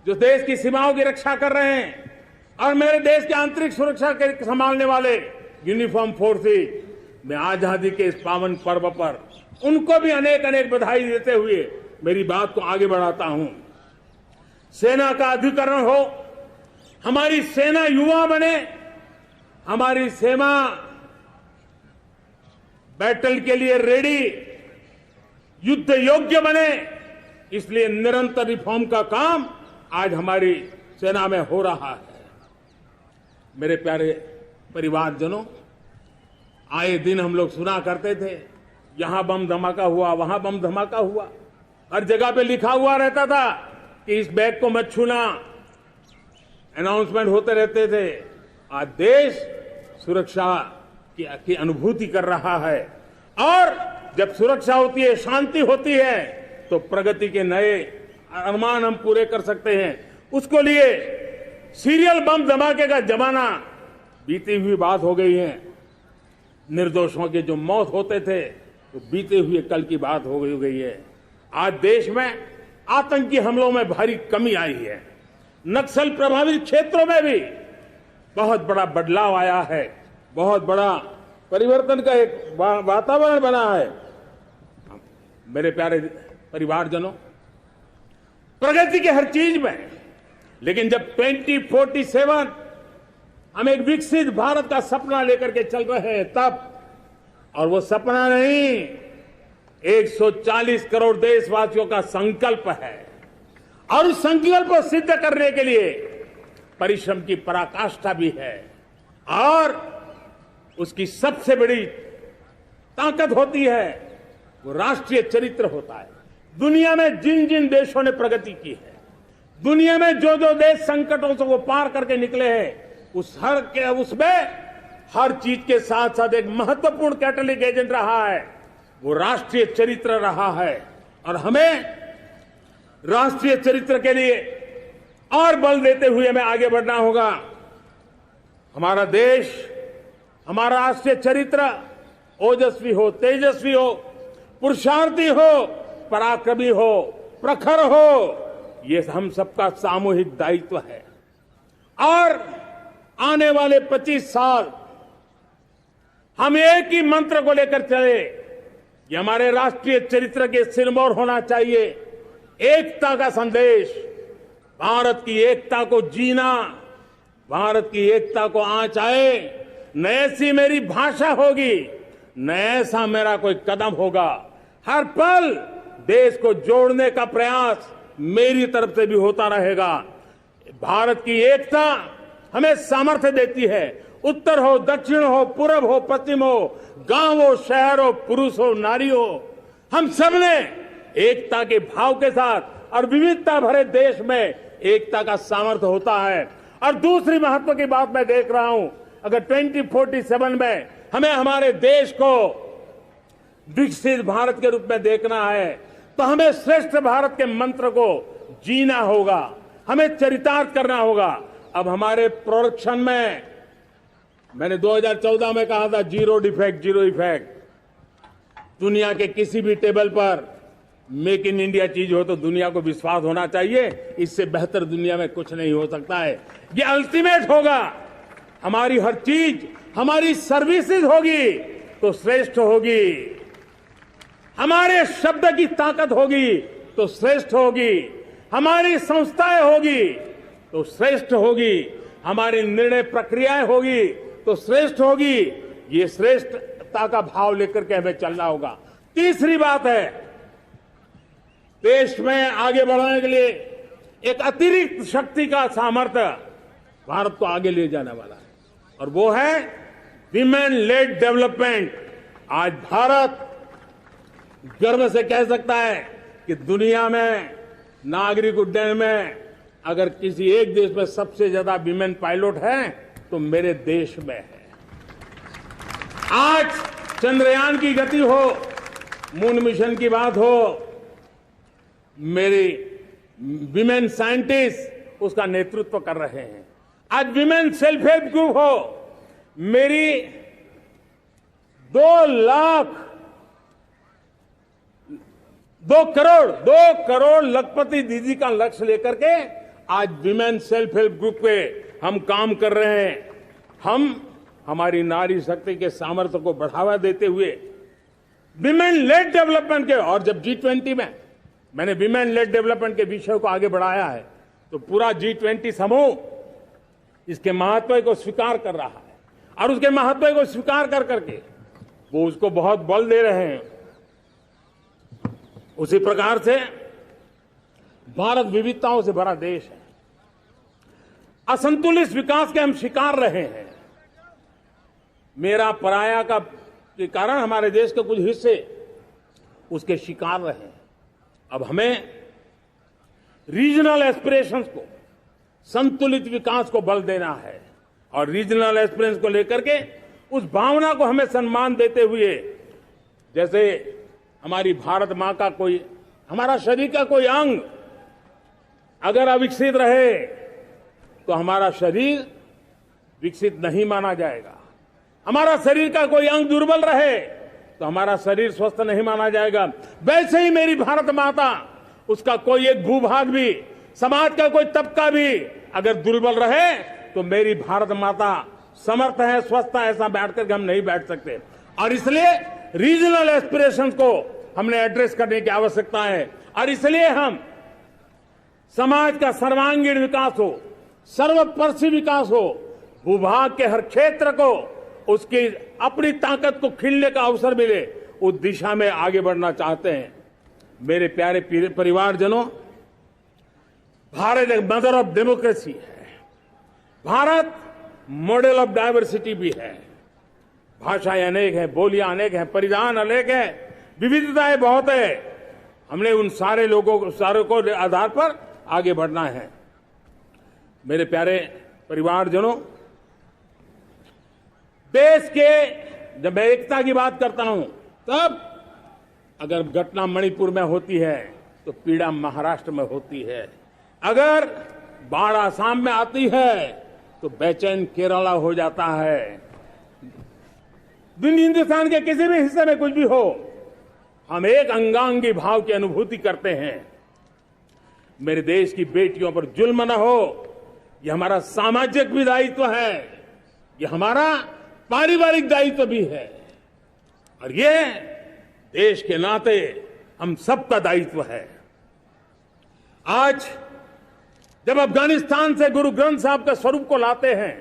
[SPEAKER 1] जो देश की सीमाओं की रक्षा कर रहे हैं और मेरे देश की आंतरिक सुरक्षा के संभालने वाले यूनिफॉर्म फोर्सेस, मैं आजादी के इस पावन पर्व पर उनको भी अनेक अनेक बधाई देते हुए मेरी बात को आगे बढ़ाता हूं। सेना का अधिकरण हो, हमारी सेना युवा बने, हमारी सेना बैटल के लिए रेडी, युद्ध योग्य बने, इसलिए निरंतर रिफॉर्म का काम आज हमारी सेना में हो रहा है। मेरे प्यारे परिवारजनों, आए दिन हम लोग सुना करते थे, यहां बम धमाका हुआ, वहां बम धमाका हुआ, हर जगह पे लिखा हुआ रहता था कि इस बैग को मत छूना, अनाउंसमेंट होते रहते थे। आज देश सुरक्षा की अनुभूति कर रहा है और जब सुरक्षा होती है, शांति होती है, तो प्रगति के नए अरमान हम पूरे कर सकते हैं। उसको लिए सीरियल बम धमाके का जमाना बीती हुई बात हो गई है। निर्दोषों के जो मौत होते थे तो बीते हुए कल की बात हो गई है। आज देश में आतंकी हमलों में भारी कमी आई है। नक्सल प्रभावित क्षेत्रों में भी बहुत बड़ा बदलाव आया है, बहुत बड़ा परिवर्तन का एक वातावरण बना है। मेरे प्यारे परिवारजनों, प्रगति के हर चीज में, लेकिन जब 2047 हम एक विकसित भारत का सपना लेकर के चल रहे हैं तब, और वो सपना नहीं 140 करोड़ देशवासियों का संकल्प है और उस संकल्प को सिद्ध करने के लिए परिश्रम की पराकाष्ठा भी है। और उसकी सबसे बड़ी ताकत होती है वो राष्ट्रीय चरित्र होता है। दुनिया में जिन जिन देशों ने प्रगति की है, दुनिया में जो जो देश संकटों से वो पार करके निकले हैं, उसमें हर चीज के साथ साथ एक महत्वपूर्ण कैटलिक एजेंट रहा है, वो राष्ट्रीय चरित्र रहा है। और हमें राष्ट्रीय चरित्र के लिए और बल देते हुए हमें आगे बढ़ना होगा। हमारा देश, हमारा राष्ट्रीय चरित्र ओजस्वी हो, तेजस्वी हो, पुरुषार्थी हो, पराक्रमी हो, प्रखर हो, ये हम सबका सामूहिक दायित्व है। और आने वाले 25 साल हम एक ही मंत्र को लेकर चले, ये हमारे राष्ट्रीय चरित्र के सिरमौर होना चाहिए, एकता का संदेश। भारत की एकता को जीना, भारत की एकता को आंच आए, न ऐसी मेरी भाषा होगी, न ऐसा मेरा कोई कदम होगा। हर पल देश को जोड़ने का प्रयास मेरी तरफ से भी होता रहेगा। भारत की एकता हमें सामर्थ्य देती है। उत्तर हो, दक्षिण हो, पूर्व हो, पश्चिम हो, गांव हो, शहर हो, पुरुष हो, नारी हो, हम सबने एकता के भाव के साथ और विविधता भरे देश में एकता का सामर्थ्य होता है। और दूसरी महत्व की बात मैं देख रहा हूं, अगर 2047 में हमें हमारे देश को विकसित भारत के रूप में देखना है तो हमें श्रेष्ठ भारत के मंत्र को जीना होगा, हमें चरितार्थ करना होगा। अब हमारे प्रोडक्शन में, मैंने 2014 में कहा था जीरो डिफेक्ट, जीरो इफेक्ट। दुनिया के किसी भी टेबल पर मेक इन इंडिया चीज हो तो दुनिया को विश्वास होना चाहिए, इससे बेहतर दुनिया में कुछ नहीं हो सकता है। ये अल्टीमेट होगा। हमारी हर चीज, हमारी सर्विसेज होगी तो श्रेष्ठ होगी, हमारे शब्द की ताकत होगी तो श्रेष्ठ होगी, हमारी संस्थाएं होगी तो श्रेष्ठ होगी, हमारी निर्णय प्रक्रियाएं होगी तो श्रेष्ठ होगी। ये श्रेष्ठता का भाव लेकर के हमें चलना होगा। तीसरी बात है, देश में आगे बढ़ाने के लिए एक अतिरिक्त शक्ति का सामर्थ्य भारत को आगे ले जाने वाला है और वो है विमेन लेड डेवलपमेंट। आज भारत गर्व से कह सकता है कि दुनिया में नागरिक उड्डयन में अगर किसी एक देश में सबसे ज्यादा विमेन पायलट है तो मेरे देश में है। आज चंद्रयान की गति हो, मून मिशन की बात हो, मेरी विमेन साइंटिस्ट उसका नेतृत्व कर रहे हैं। आज विमेन सेल्फ हेल्प ग्रुप हो, मेरी 2 करोड़ लखपति दीदी का लक्ष्य लेकर के आज विमेन सेल्फ हेल्प ग्रुप पे हम काम कर रहे हैं। हम हमारी नारी शक्ति के सामर्थ्य को बढ़ावा देते हुए विमेन लेड डेवलपमेंट के, और जब G20 में मैंने विमेन लेड डेवलपमेंट के विषय को आगे बढ़ाया है तो पूरा G20 समूह इसके महत्व को स्वीकार कर रहा है और उसके महत्व को स्वीकार कर करके वो उसको बहुत बल दे रहे हैं। उसी प्रकार से भारत विविधताओं से भरा देश है। असंतुलित विकास के हम शिकार रहे हैं। मेरा पराया का के कारण हमारे देश के कुछ हिस्से उसके शिकार रहे हैं। अब हमें रीजनल एस्पिरेशंस को, संतुलित विकास को बल देना है और रीजनल एस्पिरेशंस को लेकर के उस भावना को हमें सम्मान देते हुए, जैसे हमारी भारत मां का कोई, हमारा शरीर का कोई अंग अगर अविकसित रहे तो हमारा शरीर विकसित नहीं माना जाएगा। हमारा शरीर का कोई अंग दुर्बल रहे तो हमारा शरीर स्वस्थ नहीं माना जाएगा। वैसे ही मेरी भारत माता, उसका कोई एक भूभाग भी, समाज का कोई तबका भी अगर दुर्बल रहे तो मेरी भारत माता समर्थ है, स्वस्थ है, ऐसा बैठ कर हम नहीं बैठ सकते। और इसलिए रीजनल एस्पिरेशंस को हमने एड्रेस करने की आवश्यकता है और इसलिए हम समाज का सर्वांगीण विकास हो, सर्वस्पर्शी विकास हो, भूभाग के हर क्षेत्र को उसकी अपनी ताकत को खिलने का अवसर मिले, उस दिशा में आगे बढ़ना चाहते हैं। मेरे प्यारे परिवारजनों, भारत एक मदर ऑफ डेमोक्रेसी है। भारत मॉडल ऑफ डाइवर्सिटी भी है। भाषाएं अनेक हैं, बोलियां अनेक हैं, परिधान अनेक हैं, विविधताएं बहुत है। हमने उन सारे लोगों को आधार पर आगे बढ़ना है। मेरे प्यारे परिवारजनों, देश के जब मैं एकता की बात करता हूं तब अगर घटना मणिपुर में होती है तो पीड़ा महाराष्ट्र में होती है, अगर बाढ़ आसाम में आती है तो बेचैन केरला हो जाता है। हिंदुस्तान के किसी भी हिस्से में कुछ भी हो, हम एक अंगांगी भाव की अनुभूति करते हैं। मेरे देश की बेटियों पर जुल्म न हो, यह हमारा सामाजिक भी दायित्व है, यह हमारा पारिवारिक दायित्व भी है और ये देश के नाते हम सबका दायित्व है। आज जब अफगानिस्तान से गुरु ग्रंथ साहब के स्वरूप को लाते हैं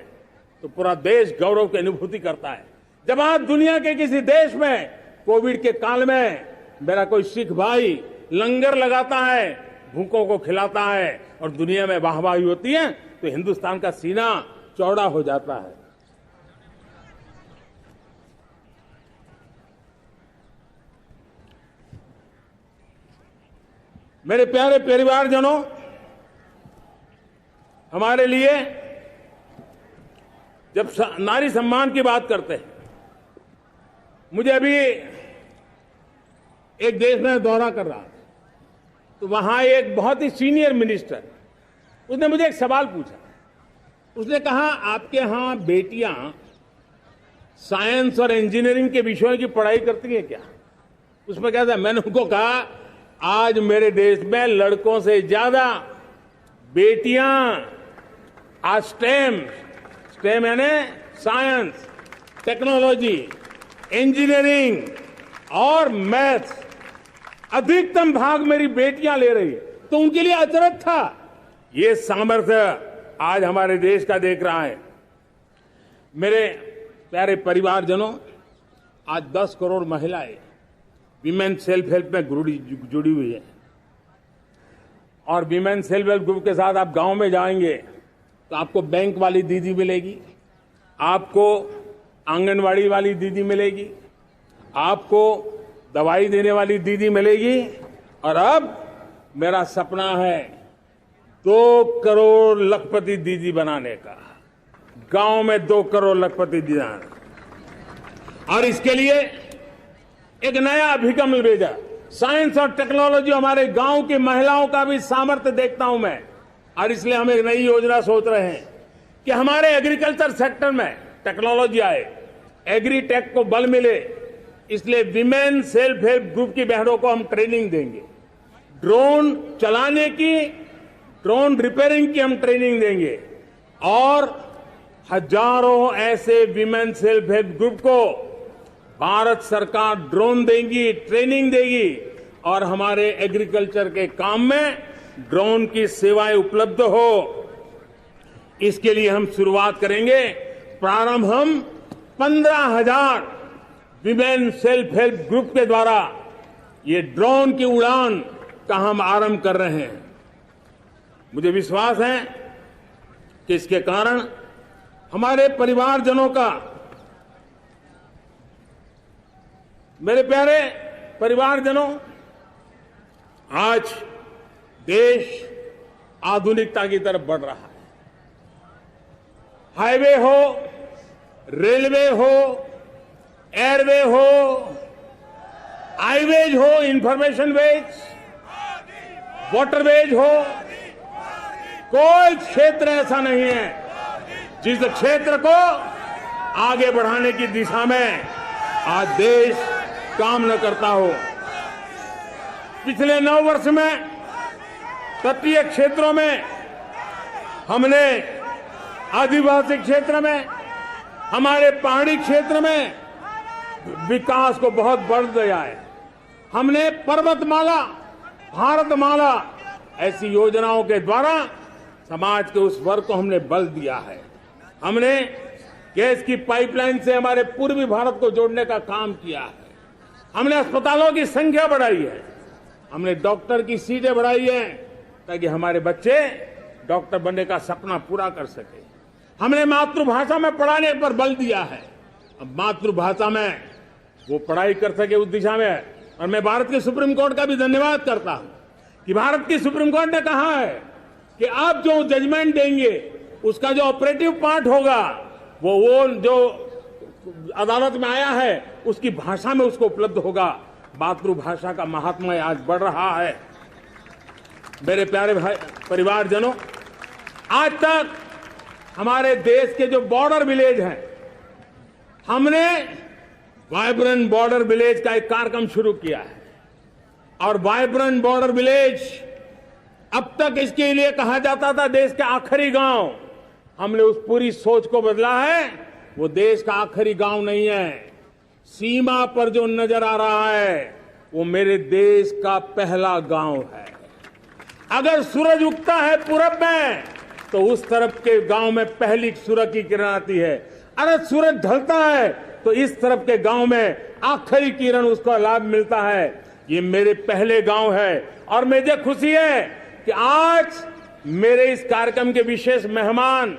[SPEAKER 1] तो पूरा देश गौरव की अनुभूति करता है। जब आज दुनिया के किसी देश में कोविड के काल में मेरा कोई सिख भाई लंगर लगाता है, भूखों को खिलाता है और दुनिया में वाहवाही होती है तो हिंदुस्तान का सीना चौड़ा हो जाता है। मेरे प्यारे परिवारजनों, हमारे लिए जब नारी सम्मान की बात करते हैं, मुझे अभी एक देश में दौरा कर रहा था तो वहां एक बहुत ही सीनियर मिनिस्टर, उसने मुझे एक सवाल पूछा। उसने कहा, आपके यहां बेटियां साइंस और इंजीनियरिंग के विषयों की पढ़ाई करती हैं क्या? उसमें क्या था? मैंने उनको कहा, आज मेरे देश में लड़कों से ज्यादा बेटियां आज स्टेम यानी साइंस, टेक्नोलॉजी, इंजीनियरिंग और मैथ्स, अधिकतम भाग मेरी बेटियां ले रही है। तो उनके लिए अचरज था। ये सामर्थ्य आज हमारे देश का देख रहा है। मेरे प्यारे परिवारजनों, आज 10 करोड़ महिलाएं विमेन सेल्फ हेल्प में जुड़ी हुई है और वीमेन सेल्फ हेल्प ग्रुप के साथ आप गांव में जाएंगे तो आपको बैंक वाली दीदी मिलेगी, आपको आंगनवाड़ी वाली दीदी मिलेगी, आपको दवाई देने वाली दीदी मिलेगी। और अब मेरा सपना है 2 करोड़ लखपति दीदी बनाने का, गांव में 2 करोड़ लखपति दीदी। और इसके लिए एक नया अभिगम भेजा। साइंस और टेक्नोलॉजी, हमारे गांव की महिलाओं का भी सामर्थ्य देखता हूं मैं, और इसलिए हम एक नई योजना सोच रहे हैं कि हमारे एग्रीकल्चर सेक्टर में टेक्नोलॉजी आए, एग्रीटेक को बल मिले। इसलिए विमेन सेल्फ हेल्प ग्रुप की बहनों को हम ट्रेनिंग देंगे, ड्रोन चलाने की, ड्रोन रिपेयरिंग की हम ट्रेनिंग देंगे, और हजारों ऐसे विमेन सेल्फ हेल्प ग्रुप को भारत सरकार ड्रोन देगी, ट्रेनिंग देगी, और हमारे एग्रीकल्चर के काम में ड्रोन की सेवाएं उपलब्ध हो। इसके लिए हम शुरुआत करेंगे। प्रारंभ हम 15,000 विमेन सेल्फ हेल्प ग्रुप के द्वारा ये ड्रोन की उड़ान का हम आरंभ कर रहे हैं। मुझे विश्वास है कि इसके कारण हमारे परिवारजनों का, मेरे प्यारे परिवारजनों, आज देश आधुनिकता की तरफ बढ़ रहा है। हाईवे हो, रेलवे हो, एयरवे हो, आईवेज हो, इंफॉर्मेशन वेज, वाटरवेज हो, कोई क्षेत्र ऐसा नहीं है जिस क्षेत्र को आगे बढ़ाने की दिशा में आज देश काम न करता हो। पिछले 9 वर्ष में तटीय क्षेत्रों में हमने, आदिवासी क्षेत्र में, हमारे पहाड़ी क्षेत्र में विकास को बहुत बढ़ दिया है। हमने पर्वतमाला, भारतमाला ऐसी योजनाओं के द्वारा समाज के उस वर्ग को हमने बल दिया है। हमने गैस की पाइपलाइन से हमारे पूर्वी भारत को जोड़ने का काम किया है। हमने अस्पतालों की संख्या बढ़ाई है, हमने डॉक्टर की सीटें बढ़ाई है ताकि हमारे बच्चे डॉक्टर बनने का सपना पूरा कर सके। हमने मातृभाषा में पढ़ाने पर बल दिया है, अब मातृभाषा में वो पढ़ाई कर सके उस दिशा में। और मैं भारत के सुप्रीम कोर्ट का भी धन्यवाद करता हूं कि भारत की सुप्रीम कोर्ट ने कहा है कि आप जो जजमेंट देंगे उसका जो ऑपरेटिव पार्ट होगा वो जो अदालत में आया है उसकी भाषा में उसको उपलब्ध होगा। मातृभाषा का महात्म्य आज बढ़ रहा है। मेरे प्यारे भाई परिवारजनों, आज तक हमारे देश के जो बॉर्डर विलेज हैं, हमने वाइब्रेंट बॉर्डर विलेज का एक कार्यक्रम शुरू किया है। और वाइब्रेंट बॉर्डर विलेज अब तक इसके लिए कहा जाता था देश के आखिरी गांव। हमने उस पूरी सोच को बदला है। वो देश का आखिरी गांव नहीं है, सीमा पर जो नजर आ रहा है वो मेरे देश का पहला गांव है। अगर सूरज उगता है पूरब में तो उस तरफ के गांव में पहली सूरज की किरण आती है। अगर सूरज ढलता है तो इस तरफ के गांव में आखिरी किरण उसका लाभ मिलता है। ये मेरे पहले गांव है और मुझे खुशी है कि आज मेरे इस कार्यक्रम के विशेष मेहमान,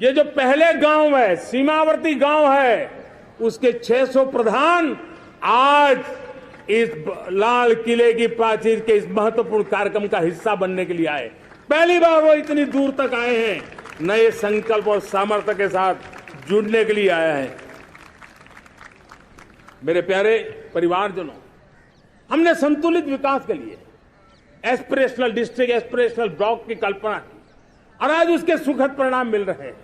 [SPEAKER 1] ये जो पहले गांव है, सीमावर्ती गांव है, उसके 600 प्रधान आज इस लाल किले की प्राचीर के इस महत्वपूर्ण कार्यक्रम का हिस्सा बनने के लिए आए। पहली बार वो इतनी दूर तक आए हैं, नए संकल्प और सामर्थ्य के साथ जुड़ने के लिए आया है। मेरे प्यारे परिवारजनों, हमने संतुलित विकास के लिए एस्पिरेशनल डिस्ट्रिक्ट, एस्पिरेशनल ब्लॉक की कल्पना की और आज उसके सुखद परिणाम मिल रहे हैं।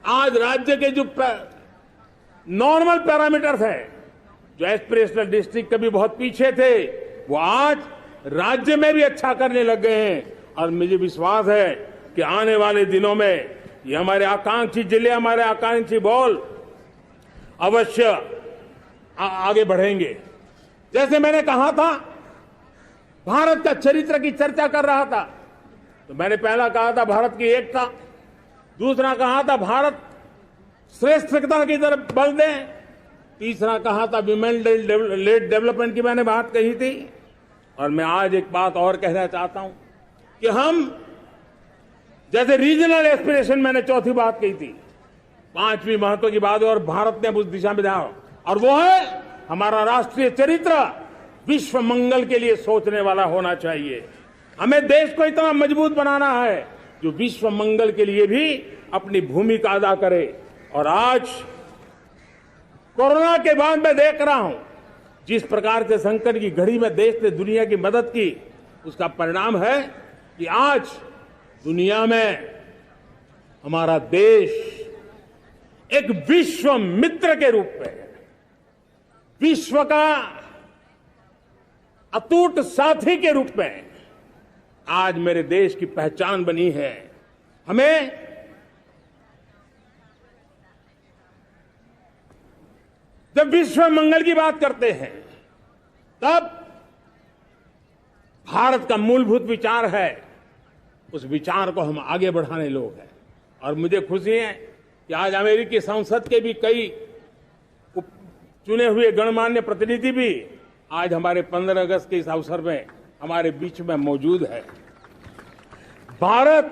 [SPEAKER 1] आज राज्य के जो नॉर्मल पैरामीटर्स हैं, जो एस्पिरेशनल डिस्ट्रिक्ट कभी बहुत पीछे थे, वो आज राज्य में भी अच्छा करने लग गए हैं। और मुझे विश्वास है कि आने वाले दिनों में ये हमारे आकांक्षी जिले, हमारे आकांक्षी बॉल अवश्य आगे बढ़ेंगे। जैसे मैंने कहा था, भारत का चरित्र की चर्चा कर रहा था, तो मैंने पहला कहा था भारत की एकता, दूसरा कहा था भारत श्रेष्ठता की तरफ बल दें, तीसरा कहा था विमेन लेड डेवलपमेंट की मैंने बात कही थी, और मैं आज एक बात और कहना चाहता हूं कि हम जैसे रीजनल एस्पिरेशन, मैंने चौथी बात कही थी, पांचवी महत्व की बात है और भारत ने उस दिशा में ध्यान, और वो है हमारा राष्ट्रीय चरित्र विश्व मंगल के लिए सोचने वाला होना चाहिए। हमें देश को इतना मजबूत बनाना है जो विश्व मंगल के लिए भी अपनी भूमिका अदा करे। और आज कोरोना के बाद मैं देख रहा हूं जिस प्रकार से संकट की घड़ी में देश ने दुनिया की मदद की, उसका परिणाम है कि आज दुनिया में हमारा देश एक विश्व मित्र के रूप में, विश्व का अटूट साथी के रूप में आज मेरे देश की पहचान बनी है। हमें जब विश्व मंगल की बात करते हैं तब भारत का मूलभूत विचार है, उस विचार को हम आगे बढ़ाने लोग हैं। और मुझे खुशी है कि आज अमेरिकी संसद के भी कई चुने हुए गणमान्य प्रतिनिधि भी आज हमारे 15 अगस्त के इस अवसर में हमारे बीच में मौजूद है। भारत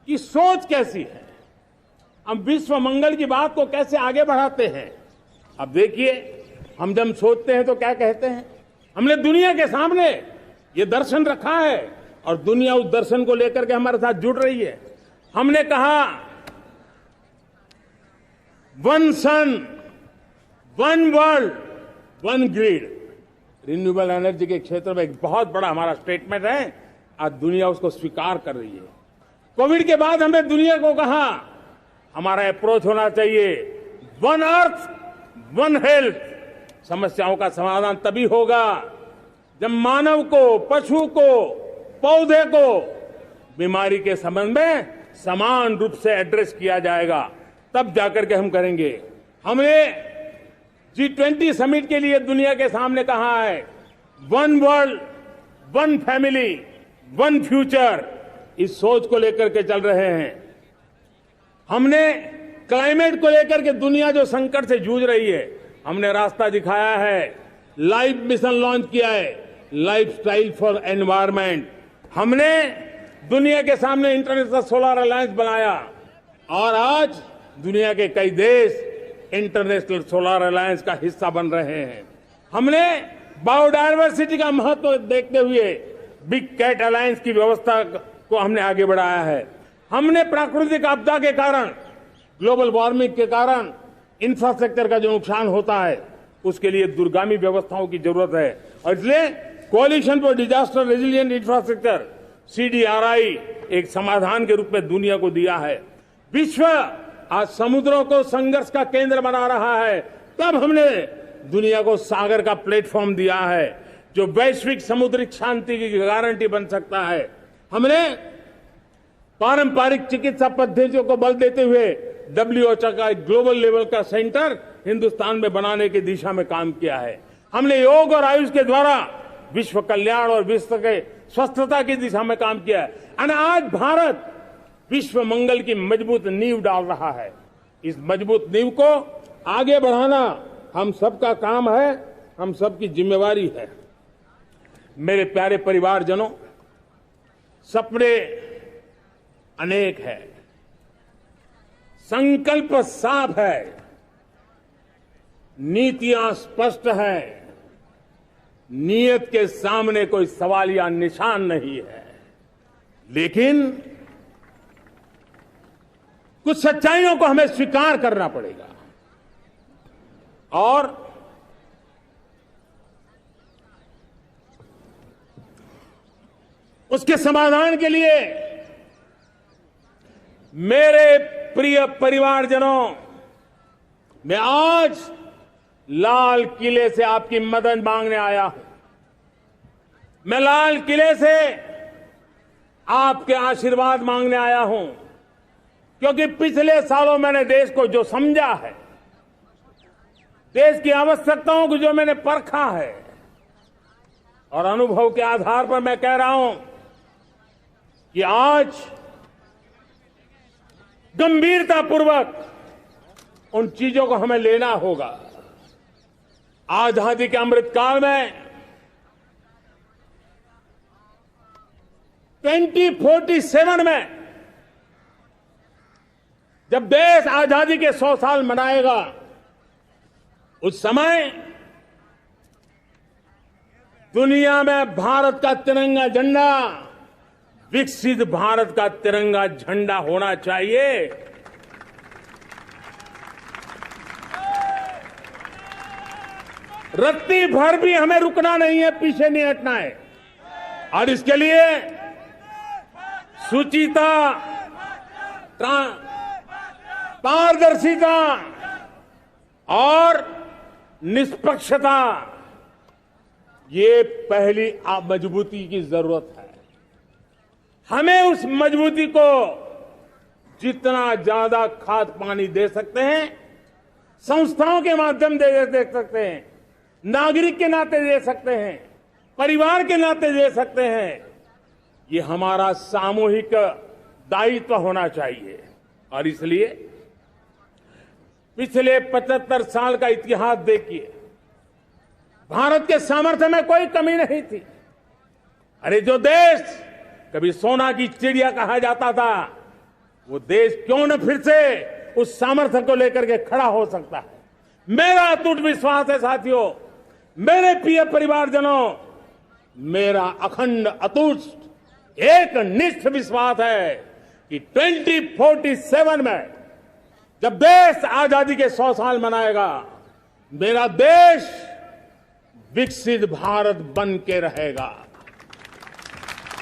[SPEAKER 1] की सोच कैसी है, हम विश्व मंगल की बात को कैसे आगे बढ़ाते हैं। अब देखिए, हम जब सोचते हैं तो क्या कहते हैं, हमने दुनिया के सामने ये दर्शन रखा है और दुनिया उस दर्शन को लेकर के हमारे साथ जुड़ रही है। हमने कहा one sun, one world, one grid. Renewable energy के क्षेत्र में एक बहुत बड़ा हमारा स्टेटमेंट है, आज दुनिया उसको स्वीकार कर रही है। कोविड के बाद हमने दुनिया को कहा हमारा अप्रोच होना चाहिए वन अर्थ, वन हेल्थ। समस्याओं का समाधान तभी होगा जब मानव को, पशु को, पौधे को बीमारी के संबंध में समान रूप से एड्रेस किया जाएगा, तब जाकर के हम करेंगे। हमने G20 समिट के लिए दुनिया के सामने कहा है one world, one family, one future. इस सोच को लेकर के चल रहे हैं। हमने क्लाइमेट को लेकर के दुनिया जो संकट से जूझ रही है, हमने रास्ता दिखाया है, लाइफ मिशन लॉन्च किया है, लाइफस्टाइल फॉर एनवायरमेंट। हमने दुनिया के सामने इंटरनेशनल सोलर अलायंस बनाया और आज दुनिया के कई देश इंटरनेशनल सोलर अलायंस का हिस्सा बन रहे हैं। हमने बायोडायवर्सिटी का महत्व देखते हुए बिग कैट अलायंस की व्यवस्था को हमने आगे बढ़ाया है। हमने प्राकृतिक आपदा के कारण, ग्लोबल वार्मिंग के कारण इंफ्रास्ट्रक्चर का जो नुकसान होता है, उसके लिए दूरगामी व्यवस्थाओं की जरूरत है और इसलिए coalition for disaster resilient infrastructure, CDRI, एक समाधान के रूप में दुनिया को दिया है। विश्व आज समुद्रों को संघर्ष का केंद्र बना रहा है, तब हमने दुनिया को सागर का प्लेटफॉर्म दिया है जो वैश्विक समुद्री शांति की गारंटी बन सकता है। हमने पारंपरिक चिकित्सा पद्धतियों को बल देते हुए WHO का एक ग्लोबल लेवल का सेंटर हिंदुस्तान में बनाने की दिशा में काम किया है। हमने योग और आयुष के द्वारा विश्व कल्याण और विश्व के स्वस्थता की दिशा में काम किया है। और आज भारत विश्व मंगल की मजबूत नींव डाल रहा है। इस मजबूत नींव को आगे बढ़ाना हम सबका काम है, हम सबकी जिम्मेवारी है। मेरे प्यारे परिवारजनों, सपने अनेक है, संकल्प साफ है, नीतियां स्पष्ट है, नियत के सामने कोई सवाल या निशान नहीं है, लेकिन कुछ सच्चाइयों को हमें स्वीकार करना पड़ेगा और उसके समाधान के लिए मेरे प्रिय परिवारजनों, मैं आज लाल किले से आपकी मदद मांगने आया हूं। मैं लाल किले से आपके आशीर्वाद मांगने आया हूं, क्योंकि पिछले सालों मैंने देश को जो समझा है, देश की आवश्यकताओं को जो मैंने परखा है, और अनुभव के आधार पर मैं कह रहा हूं कि आज गंभीरतापूर्वक उन चीजों को हमें लेना होगा। आजादी के अमृत काल में 2047 में जब देश आजादी के 100 साल मनाएगा, उस समय दुनिया में भारत का तिरंगा झंडा विकसित भारत का तिरंगा झंडा होना चाहिए। रत्ती भर भी हमें रुकना नहीं है, पीछे नहीं हटना है। और इसके लिए शुचिता, पारदर्शिता और निष्पक्षता, ये पहली मजबूती की जरूरत है। हमें उस मजबूती को जितना ज्यादा खाद पानी दे सकते हैं, संस्थाओं के माध्यम दे सकते हैं, नागरिक के नाते दे सकते हैं, परिवार के नाते दे सकते हैं, ये हमारा सामूहिक दायित्व होना चाहिए। और इसलिए पिछले 75 साल का इतिहास देखिए, भारत के सामर्थ्य में कोई कमी नहीं थी। अरे जो देश कभी सोना की चिड़िया कहा जाता था, वो देश क्यों न फिर से उस सामर्थ्य को लेकर के खड़ा हो सकता है। मेरा अटूट विश्वास है साथियों, मेरे प्रिय परिवारजनों, मेरा अखंड अटूट एक निष्ठ विश्वास है कि 2047 में जब देश आजादी के 100 साल मनाएगा, मेरा देश विकसित भारत बन के रहेगा।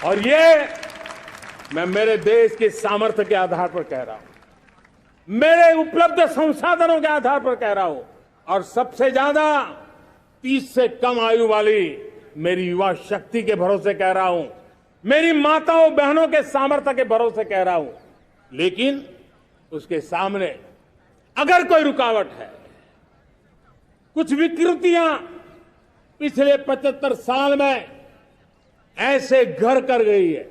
[SPEAKER 1] और ये मैं मेरे देश के सामर्थ्य के आधार पर कह रहा हूं, मेरे उपलब्ध संसाधनों के आधार पर कह रहा हूं, और सबसे ज्यादा 30 से कम आयु वाली मेरी युवा शक्ति के भरोसे कह रहा हूं, मेरी माताओं बहनों के सामर्थ्य के भरोसे कह रहा हूं। लेकिन उसके सामने अगर कोई रुकावट है, कुछ विकृतियां पिछले 75 साल में ऐसे घर कर गई है,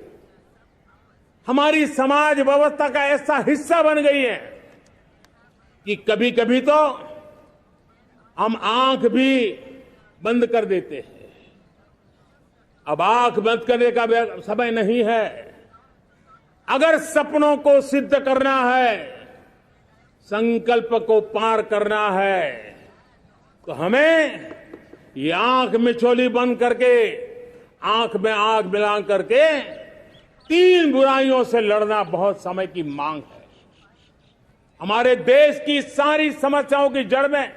[SPEAKER 1] हमारी समाज व्यवस्था का ऐसा हिस्सा बन गई है कि कभी कभी तो हम आंख भी बंद कर देते हैं। अब आंख बंद करने का समय नहीं है। अगर सपनों को सिद्ध करना है, संकल्प को पार करना है, तो हमें ये आंख मिचौली बंद करके, आंख में आंख मिला करके 3 बुराइयों से लड़ना बहुत समय की मांग है। हमारे देश की सारी समस्याओं की जड़ में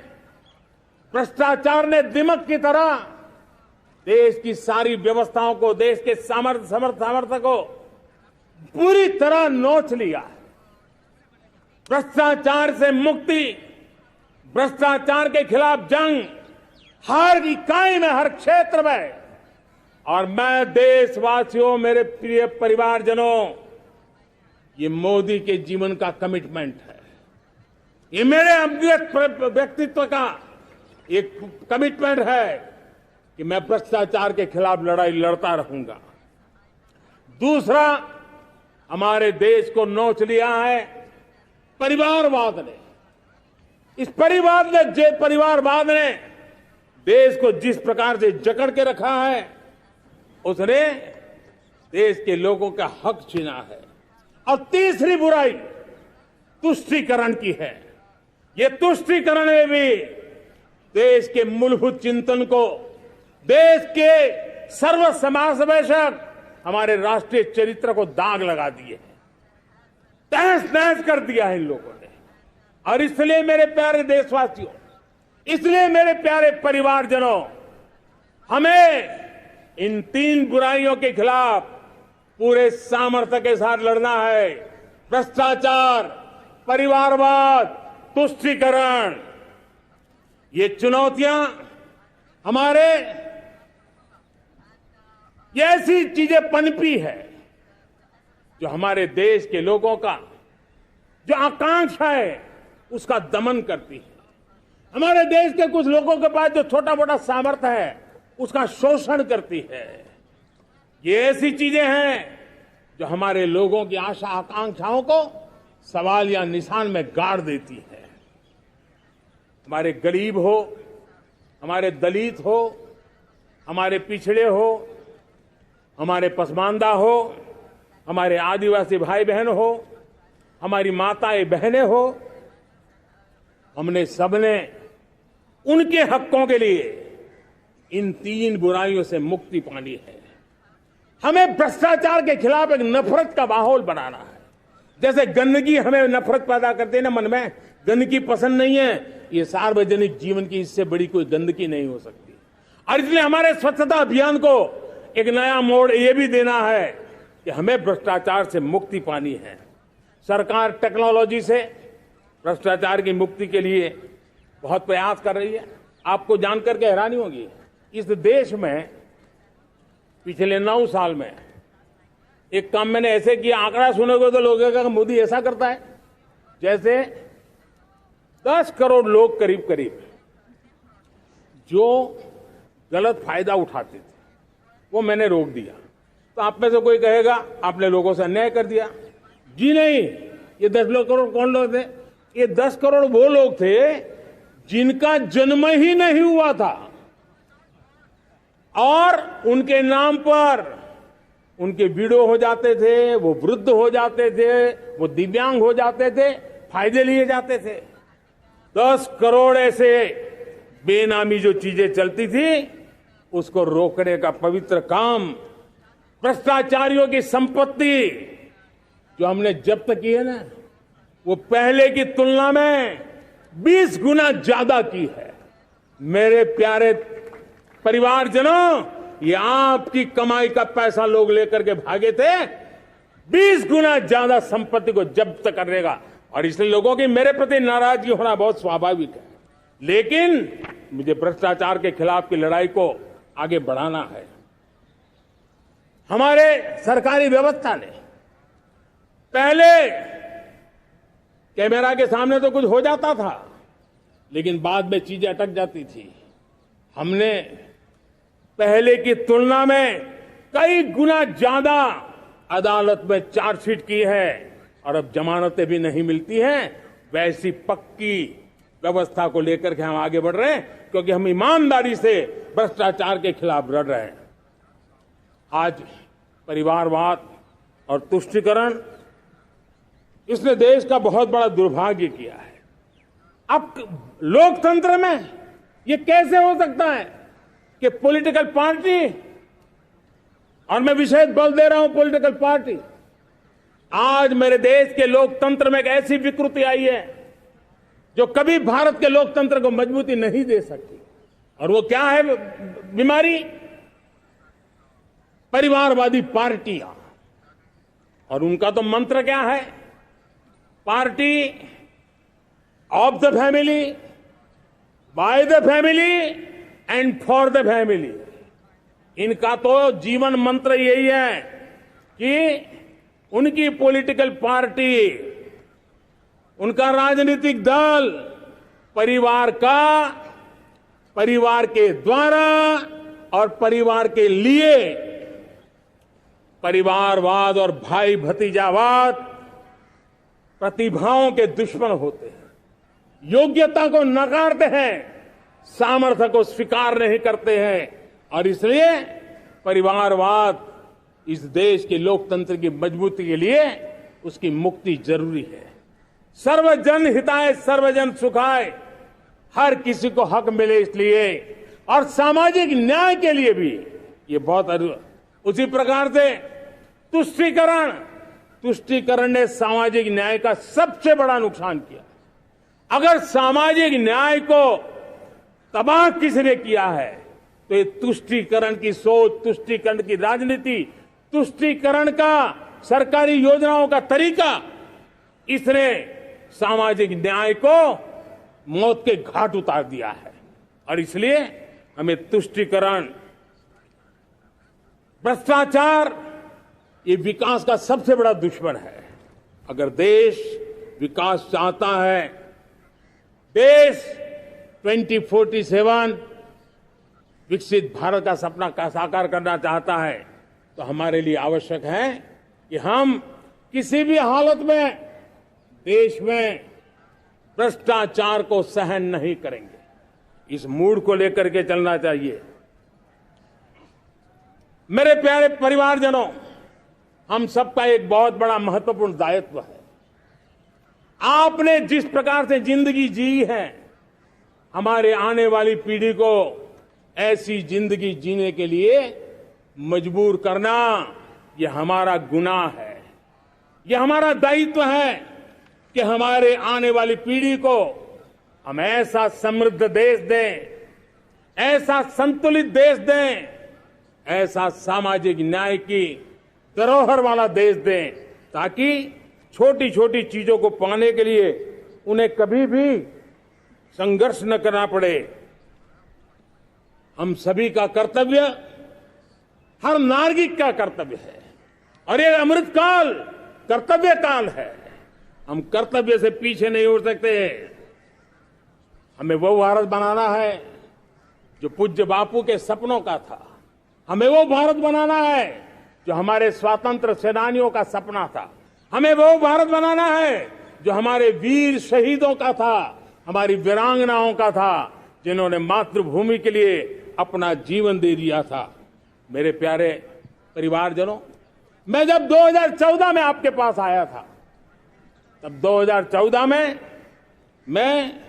[SPEAKER 1] भ्रष्टाचार ने दिमक की तरह देश की सारी व्यवस्थाओं को, देश के सामर्थ्य को पूरी तरह नोच लिया है। भ्रष्टाचार से मुक्ति, भ्रष्टाचार के खिलाफ जंग हर इकाई में, हर क्षेत्र में। और मैं देशवासियों, मेरे प्रिय परिवारजनों, ये मोदी के जीवन का कमिटमेंट है। ये मेरे व्यक्तित्व का एक कमिटमेंट है कि मैं भ्रष्टाचार के खिलाफ लड़ाई लड़ता रहूंगा। दूसरा, हमारे देश को नोच लिया है परिवारवाद ने। इस परिवारवाद ने देश को जिस प्रकार से जकड़ के रखा है, उसने देश के लोगों का हक छीना है। और तीसरी बुराई तुष्टीकरण की है। ये तुष्टीकरण में भी देश के मूलभूत चिंतन को, देश के सर्वसमावेशक हमारे राष्ट्रीय चरित्र को दाग लगा दिए, तहस नहस कर दिया है इन लोगों ने। और इसलिए मेरे प्यारे देशवासियों, इसलिए मेरे प्यारे परिवारजनों, हमें इन 3 बुराइयों के खिलाफ पूरे सामर्थ्य के साथ लड़ना है। भ्रष्टाचार, परिवारवाद, तुष्टीकरण, ये चुनौतियां हमारे, ये ऐसी चीजें पनपी है जो हमारे देश के लोगों का जो आकांक्षा है उसका दमन करती है। हमारे देश के कुछ लोगों के पास जो छोटा मोटा सामर्थ्य है उसका शोषण करती है। ये ऐसी चीजें हैं जो हमारे लोगों की आशा आकांक्षाओं को सवाल या निशान में गाड़ देती है। हमारे गरीब हो, हमारे दलित हो, हमारे पिछड़े हो, हमारे पसमानदा हो, हमारे आदिवासी भाई बहन हो, हमारी माताएं बहनें हो, हमने सबने उनके हकों के लिए इन 3 बुराइयों से मुक्ति पानी है। हमें भ्रष्टाचार के खिलाफ एक नफरत का माहौल बनाना है। जैसे गंदगी हमें नफरत पैदा करते हैं ना मन में, गंदगी पसंद नहीं है, ये सार्वजनिक जीवन की इससे बड़ी कोई गंदगी नहीं हो सकती। और इसलिए हमारे स्वच्छता अभियान को एक नया मोड़ ये भी देना है कि हमें भ्रष्टाचार से मुक्ति पानी है। सरकार टेक्नोलॉजी से भ्रष्टाचार की मुक्ति के लिए बहुत प्रयास कर रही है। आपको जानकर के हैरानी होगी, इस देश में पिछले 9 साल में एक काम मैंने ऐसे किया, आंकड़ा सुनोगे तो लोग कहेंगे मोदी ऐसा करता है, जैसे 10 करोड़ लोग करीब करीब जो गलत फायदा उठाते थे वो मैंने रोक दिया। तो आप में से कोई कहेगा आपने लोगों से अन्याय कर दिया। जी नहीं, ये 10 करोड़ कौन लोग थे? ये 10 करोड़ वो लोग थे जिनका जन्म ही नहीं हुआ था और उनके नाम पर उनके विडो हो जाते थे, वो वृद्ध हो जाते थे, वो दिव्यांग हो जाते थे, फायदे लिए जाते थे। 10 करोड़ ऐसे बेनामी जो चीजें चलती थी उसको रोकने का पवित्र काम, भ्रष्टाचारियों की संपत्ति जो हमने जब्त की है ना, वो पहले की तुलना में 20 गुना ज्यादा की है। मेरे प्यारे परिवारजनों, ये आपकी कमाई का पैसा लोग लेकर के भागे थे, 20 गुना ज्यादा संपत्ति को जब्त करने का। और इसलिए लोगों की मेरे प्रति नाराजगी होना बहुत स्वाभाविक है, लेकिन मुझे भ्रष्टाचार के खिलाफ की लड़ाई को आगे बढ़ाना है। हमारे सरकारी व्यवस्था ने पहले कैमरा के सामने तो कुछ हो जाता था, लेकिन बाद में चीजें अटक जाती थी। हमने पहले की तुलना में कई गुना ज्यादा अदालत में चार्जशीट की है और अब जमानतें भी नहीं मिलती हैं। वैसी पक्की व्यवस्था को लेकर के हम आगे बढ़ रहे हैं, क्योंकि हम ईमानदारी से भ्रष्टाचार के खिलाफ लड़ रहे हैं। आज परिवारवाद और तुष्टीकरण, इसने देश का बहुत बड़ा दुर्भाग्य किया है। अब लोकतंत्र में ये कैसे हो सकता है कि पॉलिटिकल पार्टी, और मैं विशेष बल दे रहा हूं पॉलिटिकल पार्टी, आज मेरे देश के लोकतंत्र में एक ऐसी विकृति आई है जो कभी भारत के लोकतंत्र को मजबूती नहीं दे सकती। और वो क्या है बीमारी? परिवारवादी पार्टियां। और उनका तो मंत्र क्या है? Party of the family, by the family and for the family. इनका तो जीवन मंत्र यही है कि उनकी पॉलिटिकल पार्टी, उनका राजनीतिक दल परिवार का, परिवार के द्वारा और परिवार के लिए, परिवारवाद और भाई भतीजावाद प्रतिभाओं के दुश्मन होते हैं, योग्यता को नकारते हैं, सामर्थ्य को स्वीकार नहीं करते हैं। और इसलिए परिवारवाद इस देश के लोकतंत्र की मजबूती के लिए उसकी मुक्ति जरूरी है। सर्वजन हिताय सर्वजन सुखाय, हर किसी को हक मिले इसलिए, और सामाजिक न्याय के लिए भी ये बहुत। उसी प्रकार से तुष्टीकरण ने सामाजिक न्याय का सबसे बड़ा नुकसान किया। अगर सामाजिक न्याय को तबाह किसने किया है तो ये तुष्टीकरण की सोच, तुष्टीकरण की राजनीति, तुष्टीकरण का सरकारी योजनाओं का तरीका, इसने सामाजिक न्याय को मौत के घाट उतार दिया है। और इसलिए हमें तुष्टीकरण, भ्रष्टाचार, ये विकास का सबसे बड़ा दुश्मन है। अगर देश विकास चाहता है, देश 2047 विकसित भारत का सपना का साकार करना चाहता है, तो हमारे लिए आवश्यक है कि हम किसी भी हालत में देश में भ्रष्टाचार को सहन नहीं करेंगे। इस मूड को लेकर के चलना चाहिए। मेरे प्यारे परिवारजनों, हम सबका एक बहुत बड़ा महत्वपूर्ण दायित्व है। आपने जिस प्रकार से जिंदगी जी है, हमारे आने वाली पीढ़ी को ऐसी जिंदगी जीने के लिए मजबूर करना, यह हमारा गुनाह है। यह हमारा दायित्व है कि हमारे आने वाली पीढ़ी को हम ऐसा समृद्ध देश दें, ऐसा संतुलित देश दें, ऐसा सामाजिक न्याय की धरोहर वाला देश दें, ताकि छोटी छोटी चीजों को पाने के लिए उन्हें कभी भी संघर्ष न करना पड़े। हम सभी का कर्तव्य, हर नागरिक का कर्तव्य है, और ये अमृत काल कर्तव्य काल है। हम कर्तव्य से पीछे नहीं उठ सकते। हमें वो भारत बनाना है जो पूज्य बापू के सपनों का था। हमें वो भारत बनाना है जो हमारे स्वतंत्र सेनानियों का सपना था। हमें वो भारत बनाना है जो हमारे वीर शहीदों का था, हमारी वीरांगनाओं का था, जिन्होंने मातृभूमि के लिए अपना जीवन दे दिया था। मेरे प्यारे परिवारजनों, मैं जब 2014 में आपके पास आया था, तब 2014 में मैं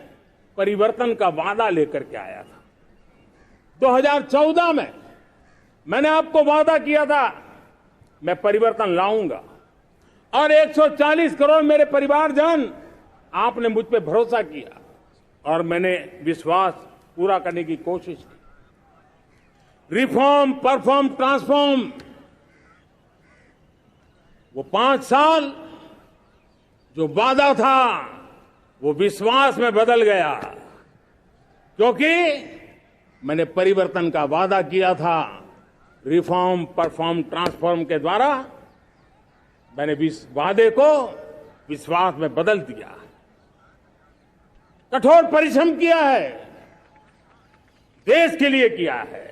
[SPEAKER 1] परिवर्तन का वादा लेकर के आया था। 2014 में मैंने आपको वादा किया था, मैं परिवर्तन लाऊंगा, और 140 करोड़ मेरे परिवारजन, आपने मुझ पे भरोसा किया और मैंने विश्वास पूरा करने की कोशिश की। रिफॉर्म, परफॉर्म, ट्रांसफॉर्म, वो 5 साल जो वादा था वो विश्वास में बदल गया, क्योंकि मैंने परिवर्तन का वादा किया था। रिफॉर्म, परफॉर्म, ट्रांसफॉर्म के द्वारा मैंने इस वादे को विश्वास में बदल दिया। कठोर परिश्रम किया है, देश के लिए किया है,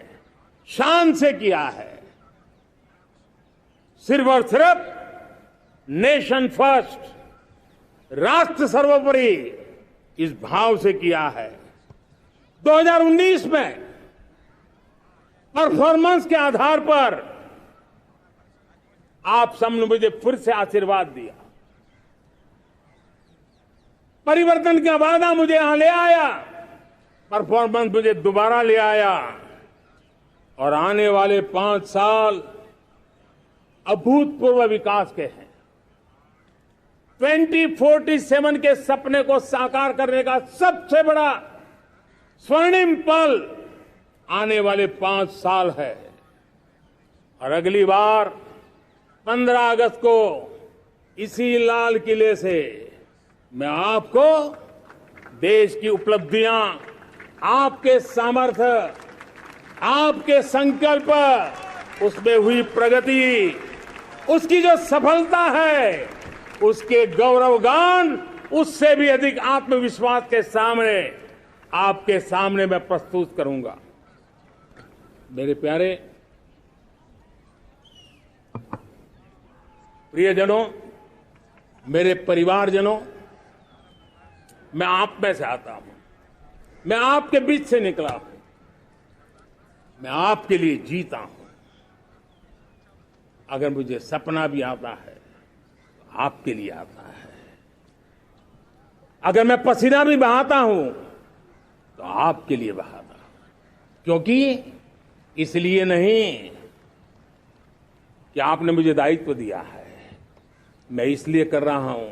[SPEAKER 1] शान से किया है, सिर्फ और सिर्फ नेशन फर्स्ट, राष्ट्र सर्वोपरि, इस भाव से किया है। 2019 में परफॉर्मेंस के आधार पर आप सबने मुझे फिर से आशीर्वाद दिया। परिवर्तन का वादा मुझे यहां ले आया, परफॉर्मेंस मुझे दोबारा ले आया, और आने वाले 5 साल अभूतपूर्व विकास के हैं। 2047 के सपने को साकार करने का सबसे बड़ा स्वर्णिम पल आने वाले 5 साल है। और अगली बार 15 अगस्त को इसी लाल किले से मैं आपको देश की उपलब्धियां, आपके सामर्थ्य, आपके संकल्प, उसमें हुई प्रगति, उसकी जो सफलता है, उसके गौरवगान, उससे भी अधिक आत्मविश्वास के सामने, आपके सामने मैं प्रस्तुत करूंगा। मेरे प्यारे प्रियजनों, मेरे परिवारजनों, मैं आप में से आता हूं, मैं आपके बीच से निकला हूं, मैं आपके लिए जीता हूं। अगर मुझे सपना भी आता है तो आपके लिए आता है। अगर मैं पसीना भी बहाता हूं तो आपके लिए बहाता हूं, क्योंकि इसलिए नहीं कि आपने मुझे दायित्व दिया है, मैं इसलिए कर रहा हूं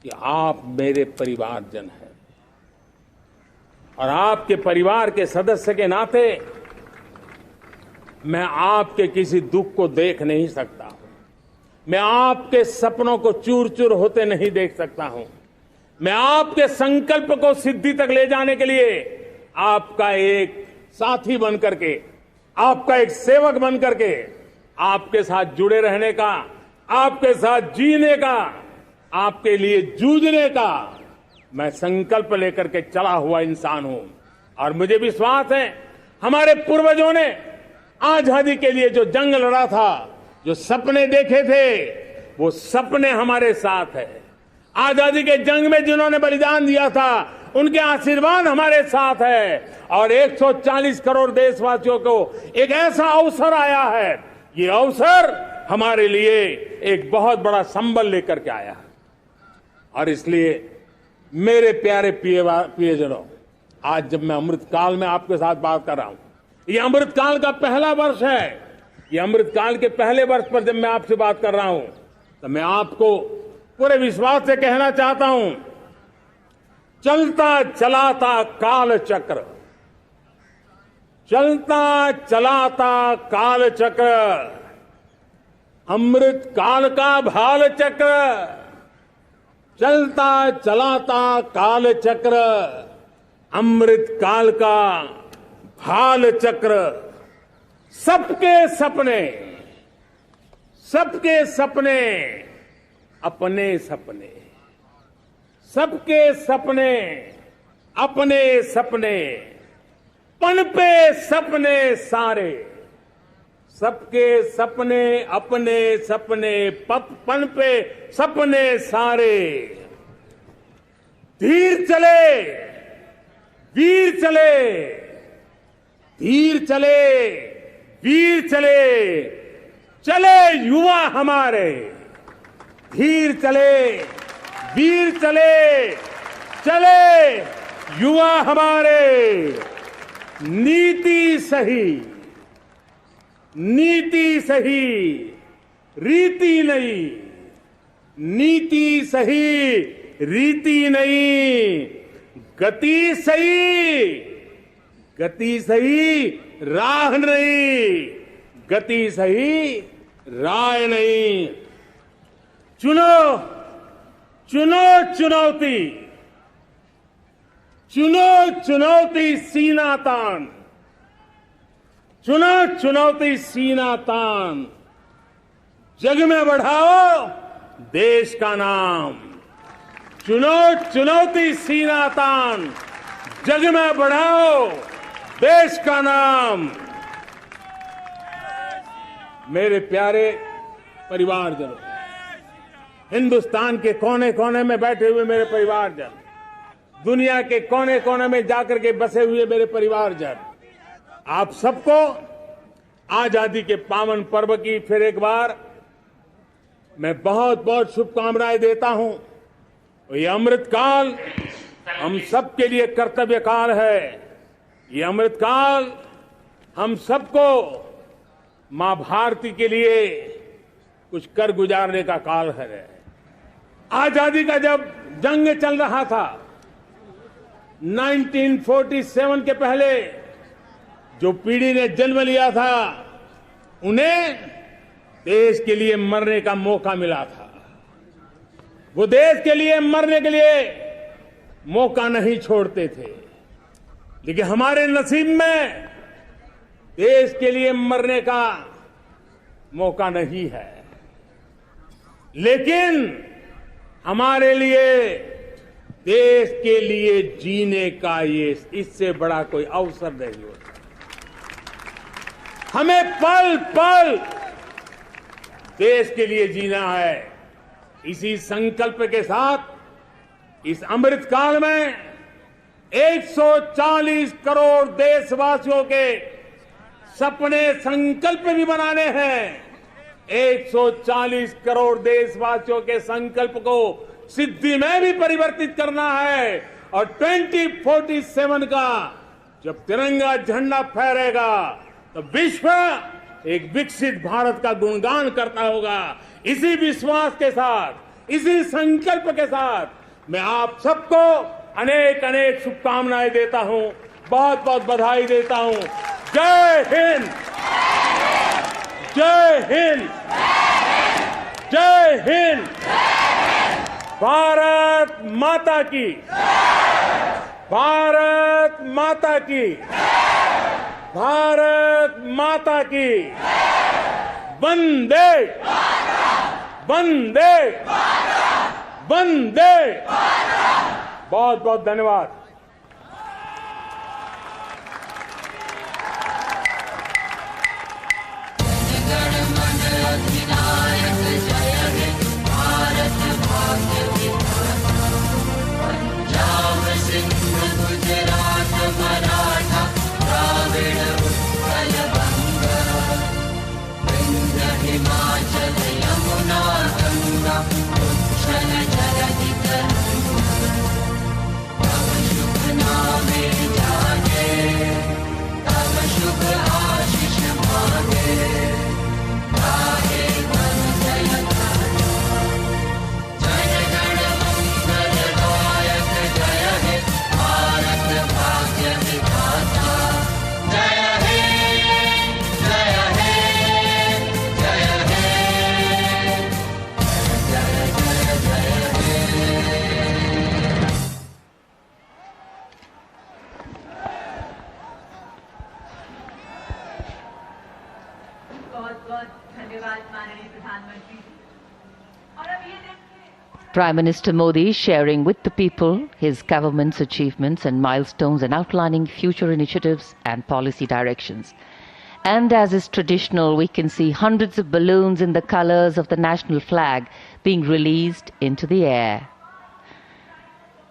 [SPEAKER 1] कि आप मेरे परिवारजन हैं, और आपके परिवार के सदस्य के नाते मैं आपके किसी दुख को देख नहीं सकता हूं, मैं आपके सपनों को चूर चूर होते नहीं देख सकता हूं, मैं आपके संकल्प को सिद्धि तक ले जाने के लिए आपका एक साथी बन करके, आपका एक सेवक बन करके, आपके साथ जुड़े रहने का, आपके साथ जीने का, आपके लिए जूझने का मैं संकल्प लेकर के चला हुआ इंसान हूं। और मुझे विश्वास है, हमारे पूर्वजों ने आजादी के लिए जो जंग लड़ा था, जो सपने देखे थे, वो सपने हमारे साथ है। आजादी के जंग में जिन्होंने बलिदान दिया था, उनके आशीर्वाद हमारे साथ है और 140 करोड़ देशवासियों को एक ऐसा अवसर आया है। ये अवसर हमारे लिए एक बहुत बड़ा संबल लेकर के आया है और इसलिए मेरे प्यारे प्रियजनों, आज जब मैं अमृतकाल में आपके साथ बात कर रहा हूं, ये अमृतकाल का पहला वर्ष है। ये अमृतकाल के पहले वर्ष पर जब मैं आपसे बात कर रहा हूं तो मैं आपको पूरे विश्वास से कहना चाहता हूं, चलता चलाता काल चक्र, चलता चलाता काल चक्र, अमृत काल का भाल चक्र, चलता चलाता काल चक्र, अमृत काल का भाल चक्र, सबके सपने, सबके सपने अपने सपने, सबके सपने अपने सपने, पनपे सपने सारे, सबके सपने अपने सपने, पनपे सपने सारे, धीर चले वीर चले, धीर चले वीर चले, चले युवा हमारे, धीर चले वीर चले, चले युवा हमारे, नीति सही, नीति सही, रीति नहीं, नीति सही, रीति नहीं, गति सही, गति सही, राह नहीं, गति सही, राह नहीं। चुनो चुनो चुनौती, चुनो चुनौती सीना तान, चुनो चुनौती सीना तान, जग में बढ़ाओ देश का नाम, चुनो चुनौती सीना तान, जग में बढ़ाओ देश का नाम। मेरे प्यारे परिवारजनों, हिंदुस्तान के कोने कोने में बैठे हुए मेरे परिवारजन, दुनिया के कोने कोने में जाकर के बसे हुए मेरे परिवारजन, आप सबको आजादी के पावन पर्व की फिर एक बार मैं बहुत बहुत शुभकामनाएं देता हूं। ये अमृतकाल हम सबके लिए कर्तव्य काल है। ये अमृतकाल हम सबको मां भारती के लिए कुछ कर गुजारने का काल है। आजादी का जब जंग चल रहा था 1947 के पहले जो पीढ़ी ने जन्म लिया था उन्हें देश के लिए मरने का मौका मिला था। वो देश के लिए मरने के लिए मौका नहीं छोड़ते थे, लेकिन हमारे नसीब में देश के लिए मरने का मौका नहीं है। लेकिन हमारे लिए देश के लिए जीने का ये इससे बड़ा कोई अवसर नहीं होता। हमें पल पल देश के लिए जीना है। इसी संकल्प के साथ इस अमृतकाल में 140 करोड़ देशवासियों के सपने संकल्प भी बनाने हैं। 140 करोड़ देशवासियों के संकल्प को सिद्धि में भी परिवर्तित करना है और 2047 का जब तिरंगा झंडा फहरेगा तो विश्व एक विकसित भारत का गुणगान करता होगा। इसी विश्वास के साथ, इसी संकल्प के साथ मैं आप सबको अनेक अनेक शुभकामनाएं देता हूं, बहुत बहुत बधाई देता हूं। जय हिंद, जय हिंद, जय हिंद। भारत माता की, भारत माता की, भारत माता की। वंदे वंदे वंदे। बहुत बहुत धन्यवाद।
[SPEAKER 2] पंजाब सिंध बहुत धन्यवाद माननीय प्रधानमंत्री जी। और अब ये देखिए
[SPEAKER 3] Prime Minister Modi sharing with the people his government's achievements and milestones and outlining future initiatives and policy directions. And as is traditional, we can see hundreds of balloons in the colors of the national flag being released into the air.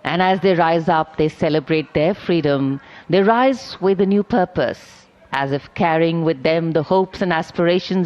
[SPEAKER 3] And as they rise up, they celebrate their freedom. They rise with a new purpose, as if carrying with them the hopes and aspirations